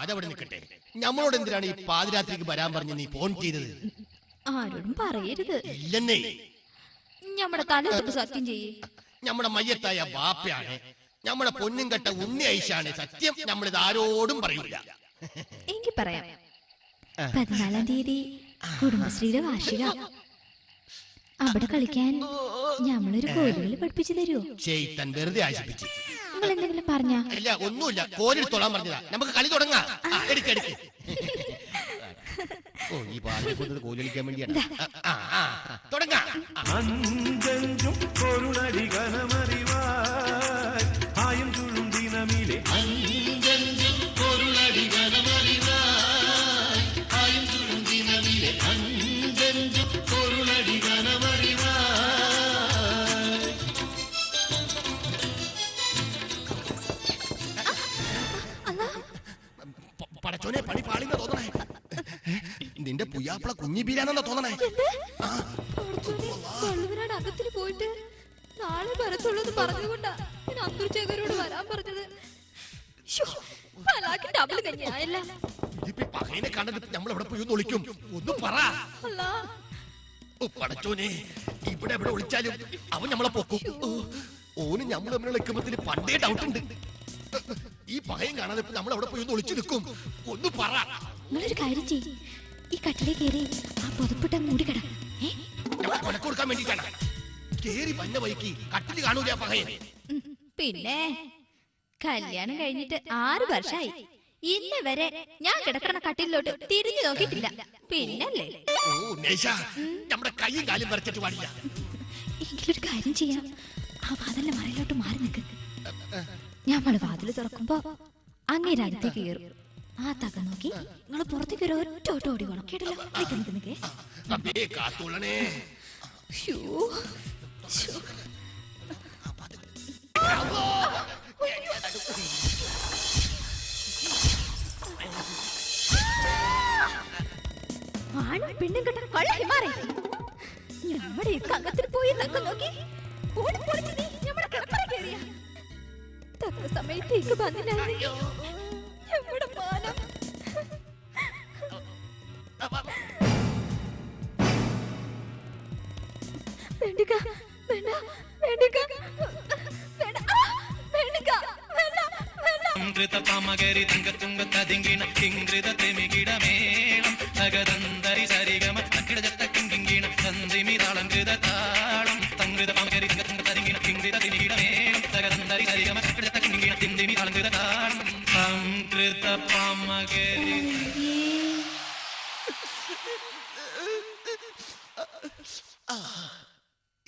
S6: അതവിടെ നിൽക്കട്ടെ. നമ്മളോട് എന്തിനാണ് ഈ പാതിരാത്രിക്ക് വരാൻ പറഞ്ഞ് നീ ഫോൺ ചെയ്തത്?
S3: ആരോടും പറയരുത്.
S6: ഇല്ലെന്നേ.
S3: നമ്മുടെ തല സത്യം ചെയ്യേ.
S6: നമ്മുടെ മയ്യത്തായ ബാപ്പയാണ്, നമ്മുടെ പൊന്നും കെട്ട ഉണ്ണി ഐഷാണ് സത്യം. നമ്മളിത് ആരോടും പറയൂല.
S3: എനിക്ക് പറയാം. 14-ാം തീയതി കുടുംബശ്രീയുടെ വാർഷിക. അവിടെ കളിക്കാൻ ഞമ്മളൊരു കോലുകളി പഠിപ്പിച്ചു തരുമോ?
S6: ചെയ്തൻ വെറുതെ ആശിപ്പിച്ചു.
S3: നിങ്ങൾ എന്തെങ്കിലും പറഞ്ഞ?
S6: ഇല്ല, ഒന്നുമില്ല. കോലിൽ തൊടാൻ പറഞ്ഞതാ. നമുക്ക് കളി തുടങ്ങാം. എടുക്കെടുക്ക്. ഓ, ഈ പാലിനെ കൊണ്ടത് കോലി കളിക്കാൻ വേണ്ടിയാണ്. തുടങ്ങാം.
S8: അഞ്ചഞ്ചും പൊരുളടി കനമറിവായ് ആയും ചുഴും ദിനമിലെ
S6: അഞ്ചഞ്ചും പൊരുളടി കനമറിവായ് ആയും ചുഴും ദിനമിലെ അഞ്ചഞ്ചും പൊരുളടി കനമറിവായ്. പടച്ചോനെ, പണി പാളിന്ന തോന്നണേ. നിന്റെ പുയ്യാപ്പള കുഞ്ഞി ബീരാനെന്നാ തോന്നണേ.
S3: അകത്തിന് പോയിട്ട് നാളെ വരത്തുള്ളൂ പറഞ്ഞുകൊണ്ടാ ഞാൻ അന്തർചേകരോട് വരാൻ പറഞ്ഞത്.
S6: പകയനെ കണ്ടിട്ട് നമ്മൾ എവിടെ പോയി ഒളിക്കും? ഒന്ന് പറ. പടച്ചോനെ, ഇവിടെ എവിടെ ഒളിച്ചാലും അവൻ നമ്മളെ പൊക്കും. ഓന് നമ്മൾ തമ്മിലുള്ള എക്കുമ്പത്തിന് പണ്ടേ ഡൗട്ട് ഉണ്ട്. ഈ പകയം കാണാതെ നമ്മൾ എവിടെ പോയി ഒന്ന് ഒളിച്ചു നിൽക്കും? ഒന്ന് പറ.
S3: നിങ്ങളൊരു കാര്യം ചെയ്യും, ഈ കട്ടിലേ കയറി ആ പുതപ്പിട്ട മൂടിക്കട.
S6: കൊലക്ക് കൊടുക്കാൻ വേണ്ടിട്ടാണ് കേറി പഞ്ഞ വൈക്ക് കട്ടില് കാണൂല പകയൻ.
S3: പിന്നെ കല്യാണം കഴിഞ്ഞിട്ട് 6 വർഷമായി. ഇന്ന് വരെ ഞാൻ കിടക്കണ കട്ടിലോട്ട് തിരിഞ്ഞു നോക്കിയിട്ടില്ല. പിന്നല്ലേ
S6: നമ്മുടെ കൈയും കാലും വരച്ചിട്ട് പാടില്ല.
S3: എങ്കിലൊരു കാര്യം ചെയ്യാം, ആ വാതിലിന്റെ മറയിലോട്ട് മാറി നിൽക്ക്. ഞമ്മള് വാതില് തുറക്കുമ്പോ അങ്ങേ രാജ്യത്തേക്ക് കയറും. ആ തക നോക്കി നിങ്ങള് പുറത്തേക്ക് ഒരു ഒറ്റ ഓട്ടം ഓടിക്കോണം. കേട്ടല്ലോ? നിൽക്കേ ആണും പെണ്ണും കെട്ട കള്ളി മാറി നമ്മുടെ അകത്തിന് പോയി തക്ക നോക്കി ഓടിപ്പൊളിച്ച് നീ നമ്മുടെ കിടപ്പറ കയറിയ തക്ക സമയത്തേക്ക് വന്നില്ലായിരുന്നെങ്കിൽ നമ്മുടെ മാനം. വേണ്ടിക്ക വേണ്ട വേണ്ടിക്ക വേണ്ട വേണ്ടിക്ക വേണ്ട വേണ്ട
S9: സംകൃത പമകരി തങ്കത്തുങ്ക തതിങ്കിണ കിങ്കൃത തെമികിട മേളം തകതന്തരി സരിഗമ തക്കിടജത്ത കിങ്കിണ തന്തിമി താളംകൃത താളം സംകൃത പമകരി തങ്കത്തുങ്ക തതിങ്കിണ കിങ്കൃത തെമികിട മേളം തകതന്തരി സരിഗമ തക്കിടജത്ത കിങ്കിണ തിന്തിമി താളംകൃത താളം സംകൃത പമകരി.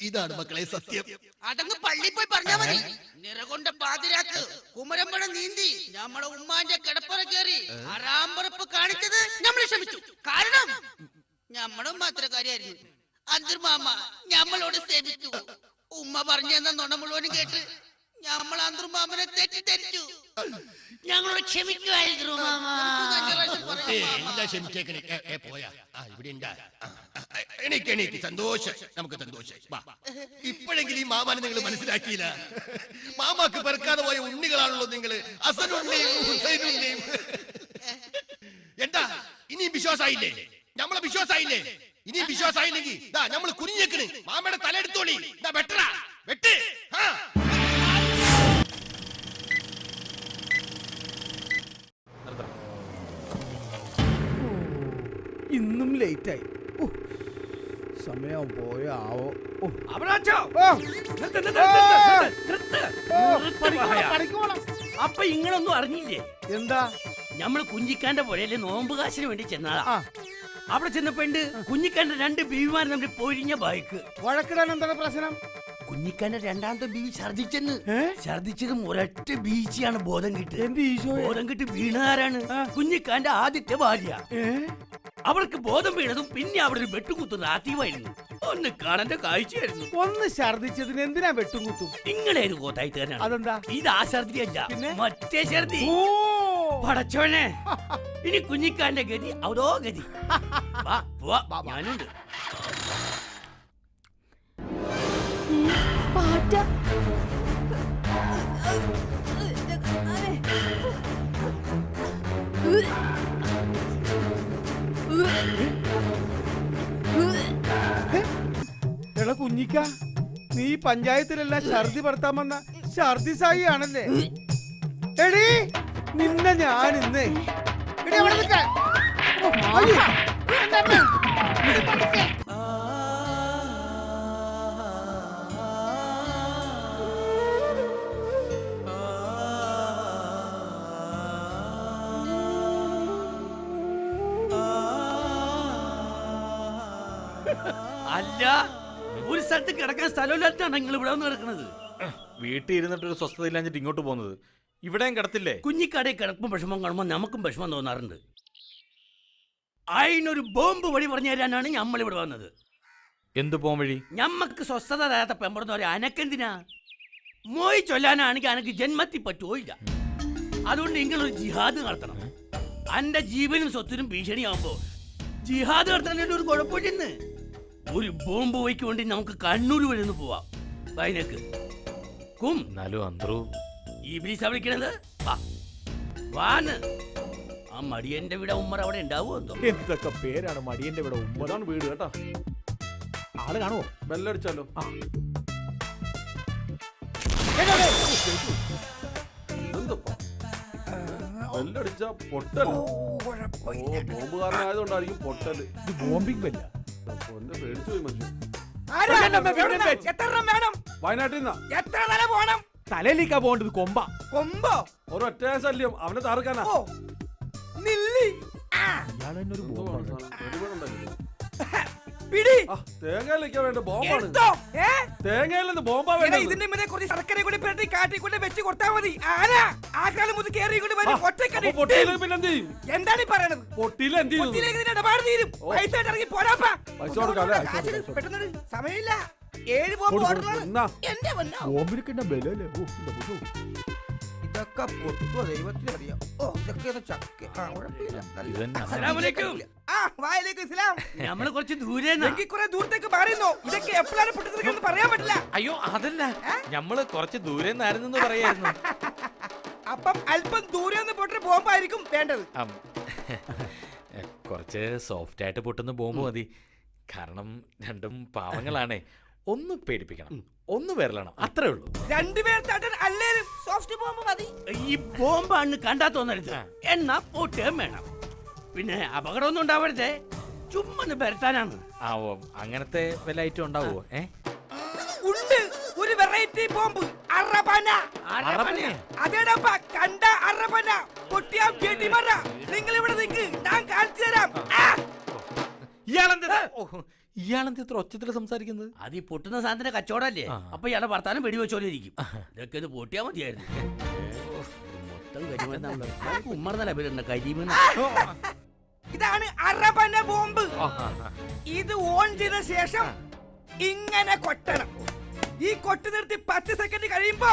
S6: ഇതാണ് മക്കളെ സത്യം.
S10: അതങ്ങ് പള്ളി പോയി പറഞ്ഞാ മതി. നിറകൊണ്ട പാതിരാക്ക് കുമരമ്പഴ നീന്തി നമ്മളെ ഉമ്മാന്റെ കിടപ്പറ കയറി അറാമ്പറപ്പ് കാണിച്ചത് നമ്മൾ ക്ഷമിച്ചു. കാരണം നമ്മളും മാത്രക്കാരിയായിരുന്നു. അന്തർമാമ ഞമ്മളോട് സേവിച്ചു. ഉമ്മ പറഞ്ഞെന്ന നുണ മുഴുവനും കേട്ട് നമ്മൾ അന്തർമാമനെ തെറ്റിദ്ധരിച്ചു. ഞങ്ങളോട് ക്ഷമിക്കുമായിരുന്നു മാമ.
S6: എല്ലാം ക്ഷമിച്ചേക്കണേ. പോയാ ഇവിടെ എനിക്ക് സന്തോഷം. നമുക്ക് സന്തോഷം. ഇപ്പോഴെങ്കിലും ഈ മാമാനെ നിങ്ങൾ മനസ്സിലാക്കിയില്ല. മാമാക്ക് പെറുക്കാതെ പോയ ഉണ്ണികളാണല്ലോ നിങ്ങള്. അസനുണ്ണിയും ഹുസൈനുണ്ണിയും. എന്താ ഇനിയും വിശ്വാസായില്ലേ? നമ്മളെ വിശ്വാസായില്ലേ? ഇനിയും വിശ്വാസായില്ലെങ്കിൽ നമ്മൾ കുനിഞ്ഞേക്കണ്. മാമയുടെ തലയെടുത്തോളി. വെട്ടറാ വെട്ട്.
S2: ഇന്നും ലേറ്റായി. സമയം പോയാവോ?
S7: അപ്പൊ ഇങ്ങളൊന്നും അറിഞ്ഞില്ലേ?
S2: എന്താ?
S7: നമ്മള് കുഞ്ഞിക്കാന്റെ പുഴയില് നോമ്പ് കാശിന് വേണ്ടി ചെന്നാളാ. അവിടെ ചെന്നപ്പോണ്ട് കുഞ്ഞിക്കാന്റെ 2 ബീവിമാർ തമ്മിൽ പൊരിഞ്ഞ ബൈക്ക്.
S2: വഴക്കിടാൻ എന്താണ് പ്രശ്നം?
S7: കുഞ്ഞിക്കാന്റെ 2ാമത്തെ ബീവി ഛർദിച്ചെന്ന്. ഛർദിച്ചതും ഒരൊറ്റ ബീച്ചിയാണ് ബോധം കിട്ടി. ബോധം കിട്ടി വീണാരാണ്? കുഞ്ഞിക്കാന്റെ ആദ്യത്തെ ഭാര്യ. അവർക്ക് ബോധം വീണതും പിന്നെ അവിടെ ഒരു വെട്ടുകുത്തുന്ന ആദ്യമായിരുന്നു. ഒന്ന് കാണാൻ കാഴ്ചയായിരുന്നു.
S2: ഒന്ന് ഛർദിച്ചതിന് എന്തിനാ വെട്ടും കുത്തും?
S7: നിങ്ങളേത് കോത്തായി തരാണ്?
S2: അതെന്താ?
S7: ഇത് ആ ഛർദിയല്ല, മറ്റേ ഛർദി. പടച്ചോനെ, ഇനി കുഞ്ഞിക്കാന്റെ ഗതി അവതോ ഗതി. ഞാനുണ്ട്.
S4: പാറ്റ.
S2: എടാ കുഞ്ഞിക്ക, നീ പഞ്ചായത്തിലെല്ലാം ഛർദി പെടുത്താൻ വന്ന ഛർദി സായി ആണല്ലേ? എടീ നിന്നെ ഞാൻ ഇന്ന് എടീ അവിടെ നിൽക്കാൻ.
S7: അല്ല, ഒരു സ്ഥലത്ത് കിടക്കാൻ സ്ഥലമില്ലാട്ടാണ് നിങ്ങൾ ഇവിടെ വന്ന് കിടക്കുന്നത്.
S1: വീട്ടിൽ ഇരുന്നിട്ടൊരു സ്വസ്ഥത ഇല്ലാഞ്ഞിട്ട് ഇങ്ങോട്ട് പോകുന്നത്. ഇവിടെയും കിടത്തില്ലേ?
S7: കുഞ്ഞിക്കടയിൽ കിടക്കും വിഷമം കാണുമ്പോൾ നമുക്കും വിഷമം തോന്നാറുണ്ട്. അതിനൊരു ബോംബ് വഴി പറഞ്ഞു തരാനാണ് നമ്മൾ ഇവിടെ വന്നത്.
S1: എന്ത് പോം വഴി?
S7: ഞമ്മക്ക് സ്വസ്ഥത തരാത്ത പെമ്പറന്ന് പറയാം. അനക്കെന്തിനാ? മോയി ചൊല്ലാനാണെങ്കിൽ അനക്ക് ജന്മത്തിൽ പറ്റുമോയില്ല. അതുകൊണ്ട് നിങ്ങളൊരു ജിഹാദ് നടത്തണം. അന്റെ ജീവനും സ്വത്തിനും ഭീഷണിയാകുമ്പോ ജിഹാദ് നടത്താൻ ഒരു കുഴപ്പമില്ലെന്ന്. ഒരു ബോംബ് വയ്ക്കൊണ്ട് നമുക്ക് കണ്ണൂർ വരെ ഒന്ന് പോവാം. വൈനക്ക് കും ഈ ബ്രീസ് വിളിക്കണത് വാന്ന്. ആ മടിയന്റെ വീട് ഉമ്മർ അവിടെ ഉണ്ടാവുമോ?
S8: എന്തൊക്കെ പേരാണ് മടിയന്റെ ഇവിടെ. ഉമ്മതാണ് വീട് കേട്ടാ. ആള് കാണുവോ? ബെല്ലടിച്ചാലോ? ബെല്ലടിച്ച പൊട്ടൽ. ബോംബുകാരനായതുകൊണ്ടായിരിക്കും പൊട്ടല്. ഇത് ബോംബിംഗ് ബെല്ല. പേടിച്ചു പോയി മനുഷ്യൻ. വയനാട്ടിൽ നിന്നാ. തലയിലേക്കാ പോകേണ്ടത്. കൊമ്പോ ഒരൊറ്റ ശല്യം. അവനെ താർക്കാനാ. തേങ്ങയിലേക്കാ വേണ്ട ബോംബാണ്. തേങ്ങയിലെന്ന് ബോംബാ വേണ്ട.
S2: ഇതിന്റെ മുന്നേ കുറച്ച് ശർക്കര കൂടി പെരട്ടി കാട്ടിക്കൊണ്ട് വെച്ച് കൊടുത്താൽ മതി.
S8: പിന്നെന്ത് ചെയ്യും?
S2: എന്താണ് ഈ പറയണത്?
S8: പൊട്ടിയില്ല എന്ത് ചെയ്യും?
S2: ഇടപാട് തീരും. പൈസ ഇറങ്ങി പോരാപ്പാ.
S8: പൈസ കൊടുക്കാം.
S2: പെട്ടെന്ന് സമയമില്ല. 7 ബോംബ് എന്റെ ഇതൊക്കെ പൊട്ടുവോ ദൈവത്തിന് അറിയാം. ഇതൊക്കെ ചക്ക.
S7: നമ്മള് കുറച്ച് ദൂരെ
S2: കുറെ ദൂരത്തേക്ക് മാറിയെന്നോ. ഇതൊക്കെ എപ്പോഴാണ് പൊട്ടുന്നത് പറയാൻ പറ്റില്ല.
S1: അയ്യോ അതല്ല, ഞമ്മള് കുറച്ച് ദൂരെ നിന്നായിരുന്നു പറയായിരുന്നു.
S2: അപ്പം അല്പം ദൂരെ നിന്ന് പൊട്ടുന്ന ബോംബായിരിക്കും വേണ്ടത്.
S1: കുറച്ച് സോഫ്റ്റ് ആയിട്ട് പൊട്ടുന്ന ബോംബ് മതി. കാരണം രണ്ടും പാവങ്ങളാണേ. ഒന്ന് പേടിപ്പിക്കണം, ഒന്ന് വിരലണം, അത്രേ ഉള്ളൂ.
S7: രണ്ടുപേർ അല്ലേലും സോഫ്റ്റ് ബോംബ് മതി. ഈ ബോംബാണ് കണ്ടാ തോന്നരുത്, എന്നാ പൊട്ടുകയും വേണം. പിന്നെ അപകടമൊന്നും ഉണ്ടാവരുതേ, ചുമ്മാ പെരട്ടാനാണ്.
S1: ആ ഓ, അങ്ങനത്തെ വല്ല ഐറ്റം ഉണ്ടാവുമോ?
S7: ഉണ്ട് ഒരു വെറൈറ്റി ബോംബ്, അറബന. അതേടപ്പ കണ്ട അറബന പൊട്ടിയാ വെടിമറ. നിങ്ങൾ ഇവിടെ നിൽക്ക്, ഞാൻ കാണിച്ചു തരാം.
S1: ഇയാളെന്ത് ഇത്ര ഒച്ചത്തിൽ സംസാരിക്കുന്നത്?
S7: അത് ഈ പൊട്ടുന്ന സാധനത്തിന്റെ കച്ചവടല്ലേ, അപ്പൊ ഇയാളെ ഭർത്താനം വെടിവെച്ചോലിരിക്കും. ഇതൊക്കെ ഇത് പൊട്ടിയാ മതിയായിരുന്നു. മൊത്തം കരിമണ്ണ ഉമ്മർന്നല്ല പേരുണ്ട്, കരിമണ്ണ. ഇതാണ് അറബന ബോംബ്. ഇത് ഓൺ ചെയ്ത ശേഷം ഇങ്ങനെ കൊട്ടണം. ഈ കൊട്ട് നിർത്തി 10 സെക്കൻഡ് കഴിയുമ്പോ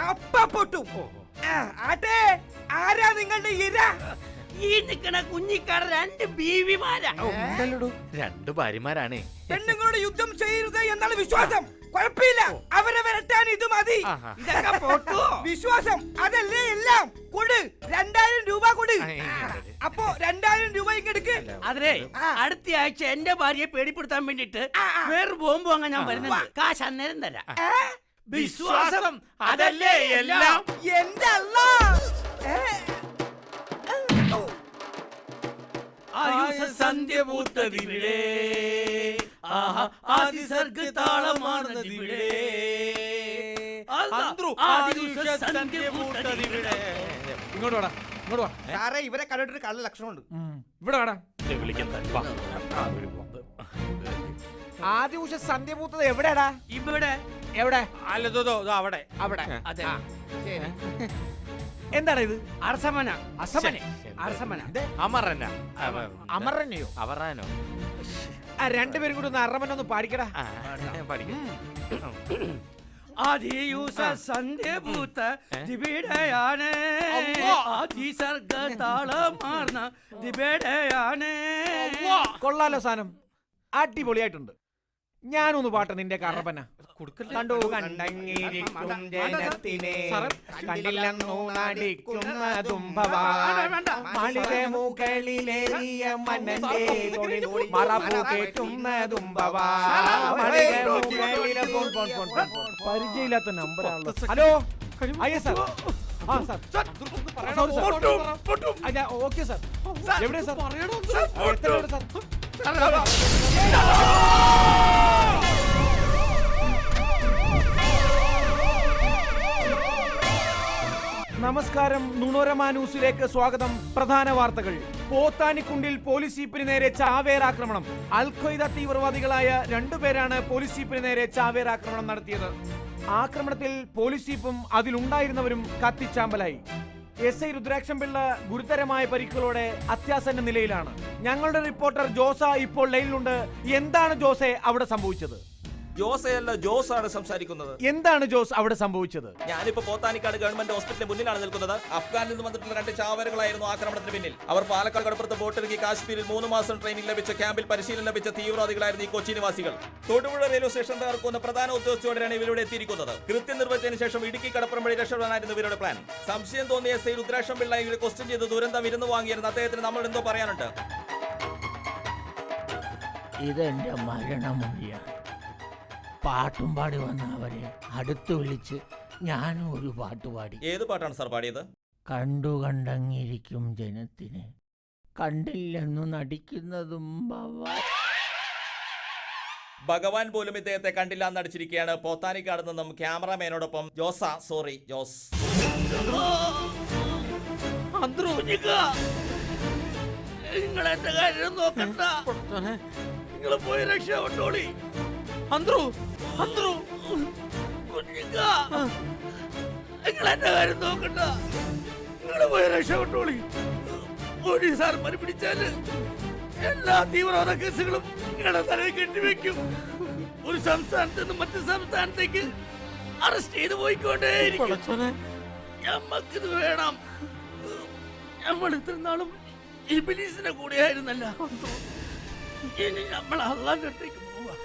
S7: അപ്പ പൊട്ടും. ആട്ടെ, ആരാ നിങ്ങളുടെ ഇര? ഈ നിക്കണ കുഞ്ഞിക്കാട് 2 ബീവിമാരാ.
S1: രണ്ട് ഭാര്യമാരാണേ.
S7: പെണ്ണുങ്ങളോട് യുദ്ധം ചെയ്യരുത് എന്നാണ് വിശ്വാസം. കുഴപ്പമില്ല, അവരെ വരട്ടാൻ ഇത് മതി. ഇതൊക്കെ പൊട്ടു വിശ്വാസം, അതല്ലേ എല്ലാം. കൊടു 2000 രൂപ കൊടു. അപ്പോ 2000 രൂപ ഇങ്ങെടുക്ക്. അതെ, അടുത്ത ആഴ്ച എന്റെ ഭാര്യയെ പേടിപ്പെടുത്താൻ വേണ്ടിട്ട് വേറെ ബോംബ് വാങ്ങാൻ ഞാൻ വരുന്നുണ്ട്. കാശ് അന്നേരം തരാം. വിശ്വാസം അതല്ലേ എല്ലാം. എന്റെ അല്ലാ, സന്ധ്യ പൂത്തതിവിടെ, ആദിസർഗ് താളമാർന്നതിവിടെ,
S2: ഇങ്ങോട്ട് വാടാ, ഇങ്ങോട്ട് വാ.
S6: സാറേ, ഇവരെ കണ്ടിട്ടൊരു കള്ള ലക്ഷണമുണ്ട്.
S2: ഇവിടെ വാടാ.
S8: ആദ്യ ഉഷ സന്ധ്യ പൂത്തത് എവിടെയാടാ?
S7: ഇവിടെ.
S8: എവിടെ?
S1: അല്ലതോ അവിടെ
S8: അവിടെ.
S7: അതെ.
S8: എന്താണ് ഇത്?
S7: അർസമന.
S8: അസമനെ?
S7: അർസമന.
S1: അമറന.
S8: അമറനെയോ?
S1: അവറാനോ?
S8: ആ രണ്ടുപേരും കൂടി ഒന്ന് അറമനൊന്ന് പാടിക്കടാ.
S7: ആദിയൂസ സന്ധ്യ പൂത്ത ദിവിടെയാണ്, ആദിസർഗ താളമാർന്ന ദിവിടെയാണ്.
S8: കൊള്ളാലോ സാധനം, അടിപൊളിയായിട്ടുണ്ട്. ഞാനൊന്ന് പാട്ട് നിന്റെ കറപ്പന. കണ്ടു കണ്ടങ്ങിരിക്കും ജനത്തിനെ, കണ്ടില്ലെന്നു നടിക്കുന്നതും മളിരെ മുകളിലേറിയ മനന്റെ തൊഴിൽ മറപ്പു കേട്ടുന്നതും പരിചയമില്ലാത്ത നമ്പറാണല്ലോ. ഹലോ, അയ്യ സാർ. ആ സാർ, ഓക്കെ സാർ. എവിടെയാ സാർ? എത്ര സാർ? നമസ്കാരം, നുണോരമ ന്യൂസിലേക്ക് സ്വാഗതം. പ്രധാന വാർത്തകൾ. പോത്താനിക്കുണ്ടിൽ പോലീസ് ജീപ്പിന് നേരെ ചാവേറാക്രമണം. അൽ-ഖ്വയ്ദ തീവ്രവാദികളായ 2 പേരാണ് പോലീസ് ജീപ്പിന് നേരെ ചാവേറാക്രമണം നടത്തിയത്. ആക്രമണത്തിൽ പോലീസ് ജീപ്പും അതിലുണ്ടായിരുന്നവരും കത്തിച്ചാമ്പലായി. എസ് ഐ രുദ്രാക്ഷം പിള്ള ഗുരുതരമായ പരിക്കുകളോടെ അത്യാസന്ന നിലയിലാണ്. ഞങ്ങളുടെ റിപ്പോർട്ടർ ജോസ ഇപ്പോൾ ലൈനിലുണ്ട്. എന്താണ് ജോസെ അവിടെ സംഭവിച്ചത്?
S11: ജോസയല്ല, ജോസ് ആണ് സംസാരിക്കുന്നത്.
S8: എന്താണ് ജോസ് അവിടെ സംഭവിച്ചത്?
S11: ഞാനിപ്പോ പോത്താനിക്കാട് ഗവൺമെന്റ് ഹോസ്പിറ്റലിന് മുന്നിലാണ് നിൽക്കുന്നത്. അഫ്ഗാനിൽ നിന്ന് വന്നിട്ടുള്ള 2 ചാവേറുകളായിരുന്നു ആക്രമണത്തിന് പിന്നിൽ. അവർ പാലക്കാട് കടപ്പുറത്ത് ബോട്ടിറങ്ങി കാശ്മീരിൽ 3 മാസം ട്രെയിനിങ് ലഭിച്ച ക്യാമ്പിൽ പരിശീലനം ലഭിച്ച തീവ്രവാദികളായിരുന്നു ഈ കൊച്ചി നിവാസികൾ. തൊടുപുഴ റെയിൽവേ സ്റ്റേഷൻ തകർക്കുന്ന പ്രധാന ഉദ്യോഗസ്ഥയോടെയാണ് ഇവരുടെ എത്തിയിരിക്കുന്നത്. കൃത്യം നിർവഹിച്ചതിന് ശേഷം ഇടുക്കി കടപ്പുറം വഴി രക്ഷപ്പെടാനായിരുന്നു ഇവരുടെ പ്ലാൻ. സംശയം തോന്നിയ എസ് ഐ രുദ്രാക്ഷം പിള്ള ഇവരെ ക്വസ്റ്റ്യൻ ചെയ്ത് ദുരന്തം ഇരുന്ന് വാങ്ങിയിരുന്ന അദ്ദേഹത്തിന് നമ്മൾ എന്തോ പറയാനുണ്ട്.
S7: ഇതെന്റെ മരണമൊഴിയാണ്. പാട്ടും പാടി വന്ന അവരെ അടുത്ത് വിളിച്ച് ഞാനും ഒരു പാട്ട് പാടി.
S11: ഏത് പാട്ടാണ് സാർ പാടിയത്?
S7: കണ്ടു കണ്ടങ്ങിരിക്കും ജനത്തിനെ, കണ്ടില്ലെന്നു നടിക്കുന്നതും
S11: ഭഗവാൻ പോലും ഇദ്ദേഹത്തെ കണ്ടില്ല എന്നടിച്ചിരിക്കുകയാണ്. പോത്താനിക്കാട് നിന്നും ക്യാമറാമാനോടൊപ്പം ജോസ്.
S7: നിങ്ങളെന്റെ കാര്യം നോക്കണ്ട, നിങ്ങൾ പോയി രക്ഷപ്പെട്ടോളി. നിങ്ങളെന്റെ കാര്യം നോക്കണ്ട, നിങ്ങൾ പോയി രക്ഷപ്പെട്ടോളി. പോലീസുകാർ പിടിച്ചാല് എല്ലാ തീവ്രവാദ കേസുകളും നിങ്ങളുടെ തലയിൽ കെട്ടിവെക്കും. ഒരു സംസ്ഥാനത്ത് നിന്ന് മറ്റു സംസ്ഥാനത്തേക്ക് അറസ്റ്റ് ചെയ്ത് പോയിക്കൊണ്ടേയിരിക്കും. ഞമ്മക്കിത് വേണം. നമ്മൾ ഇത്ര നാളും ഇബ്ലീസിന്റെ കൂടെയായിരുന്നല്ല. ഇനി നമ്മൾ അള്ളാന്റെ അടുത്തേക്ക് പോവാ.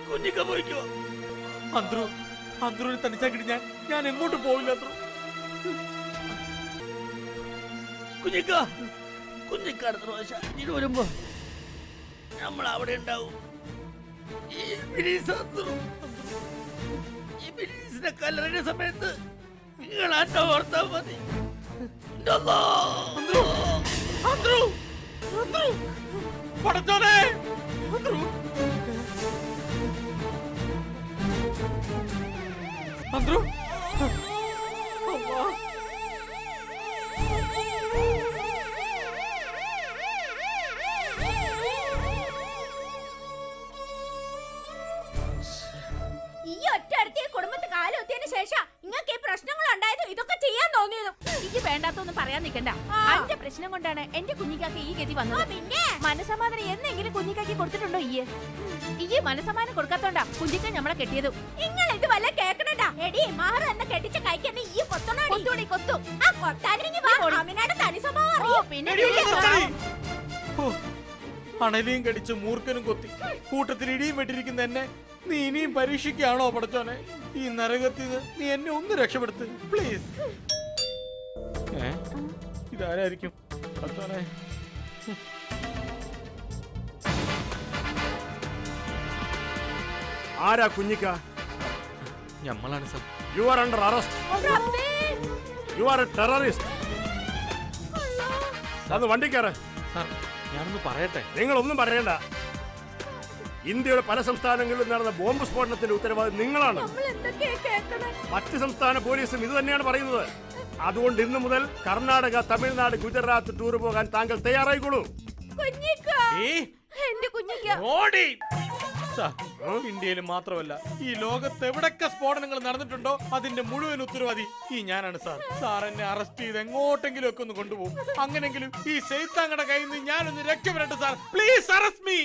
S7: കുഞ്ഞിക്ക പോയിക്കോ.
S1: അന്ത്രുവിനെ തനിച്ചാക്കിട്ട് ഞാൻ എങ്ങോട്ട് പോവില്ല.
S7: കുഞ്ഞിക്ക അടുത്ത പ്രാവശ്യം ഇനി വരുമ്പോ നമ്മൾ അവിടെ ഉണ്ടാവും. ഈ ഇബിലീസ് അന്ത്രു. ഇബിലീസിനെ കല്ലെറിഞ്ഞ സമയത്ത് നിങ്ങൾ എന്നെ ഓർത്താ മതി. എൻ്റെ അല്ലാ.
S1: അന്ത്രു അന്ത്രു പടച്ചോനെ അന്ത്രു അന്ത്രു അല്ലാ.
S3: ഈ ഒറ്റ കുടുംബത്തെ കാലുത്തിയതിനു ശേഷം നിങ്ങൾക്ക് ഈ പ്രശ്നങ്ങൾ ഉണ്ടായത് ഇതൊക്കെ ചെയ്യാൻ തോന്നിയതും
S4: എനിക്ക് വേണ്ടാത്തൊന്നും പറയാൻ നിൽക്കണ്ട. എന്റെ പ്രശ്നം കൊണ്ടാണ് എന്റെ കുഞ്ഞിക്കാക്ക് ഈ ഗതി വന്നത്.
S3: പിന്നെ
S4: മനസമാധാനം എന്നെങ്കിലും കുഞ്ഞിക്കാക്കി കൊടുത്തിട്ടുണ്ടോ ഈ മനസമാധാനം കൊടുക്കാത്തോണ്ടാ കുഞ്ഞിക്ക നമ്മളെ കെട്ടിയതും.
S3: നിങ്ങൾ ഇത് വല്ല കേക്കണടാ. എടി മാറ എന്ന കെട്ടിച്ച കൈക്കെന്നെ ഈ കൊത്തണോടി കൊത്തും. ആ കൊത്താനിങ്ങി വാ. അമിനാടെ തനി സ്വഭാവം അറിയോ?
S4: പിന്നെ
S1: എടി, ഒന്ന് നിർത്തടി. ഓ, അണലിയും കടിച്ച് മൂർഖനും കൊത്തി കൂട്ടത്തിൽ ഇടിയും വെട്ടിരിക്കുന്ന എന്നെ നീ ഇനിയും പരീക്ഷിക്കുകയാണോ പടച്ചോനെ? ഈ നരകത്തിൽ നീ എന്നെ ഒന്ന് രക്ഷപ്പെടുത്ത് പ്ലീസ്. ഇതാരായിരിക്കും പടച്ചോനെ?
S12: ആരാ കുഞ്ഞിക്ക?
S1: ഞമ്മളാണ് sir.
S12: You are under arrest. You are a terrorist. അത് വണ്ടി കയറ്.
S1: സാർ ഞാനൊന്ന് പറയട്ടെ.
S12: നിങ്ങളൊന്നും പറയണ്ട. ഇന്ത്യയുടെ പല സംസ്ഥാനങ്ങളിലും നടന്ന ബോംബ് സ്ഫോടനത്തിന്റെ ഉത്തരവാദി നിങ്ങളാണ്. മറ്റ് സംസ്ഥാന പോലീസും ഇത് തന്നെയാണ് പറയുന്നത്. അതുകൊണ്ട് ഇന്നു മുതൽ കർണാടക, തമിഴ്നാട്, ഗുജറാത്ത് ടൂർ പോകാൻ താങ്കൾ തയ്യാറായിക്കോളൂ.
S3: എന്റെ കുഞ്ഞിക്ക
S1: ഓടി സാർ, ഇന്ത്യയിൽ മാത്രമല്ല ഈ ലോകത്ത് എവിടൊക്കെ സ്ഫോടനങ്ങൾ നടന്നിട്ടുണ്ടോ അതിന്റെ മുഴുവൻ ഉത്തരവാദി ഈ ഞാനാണ് സാർ. സാർ എന്നെ അറസ്റ്റ് ചെയ്ത് എങ്ങോട്ടെങ്കിലും ഒക്കെ ഒന്ന് കൊണ്ടുപോകും. അങ്ങനെങ്കിലും ഈ ശൈത്താങ്ങളുടെ കയ്യിൽ നിന്ന് ഞാനൊന്ന് രക്ഷപ്പെടട്ടെ സാർ. Please arrest me.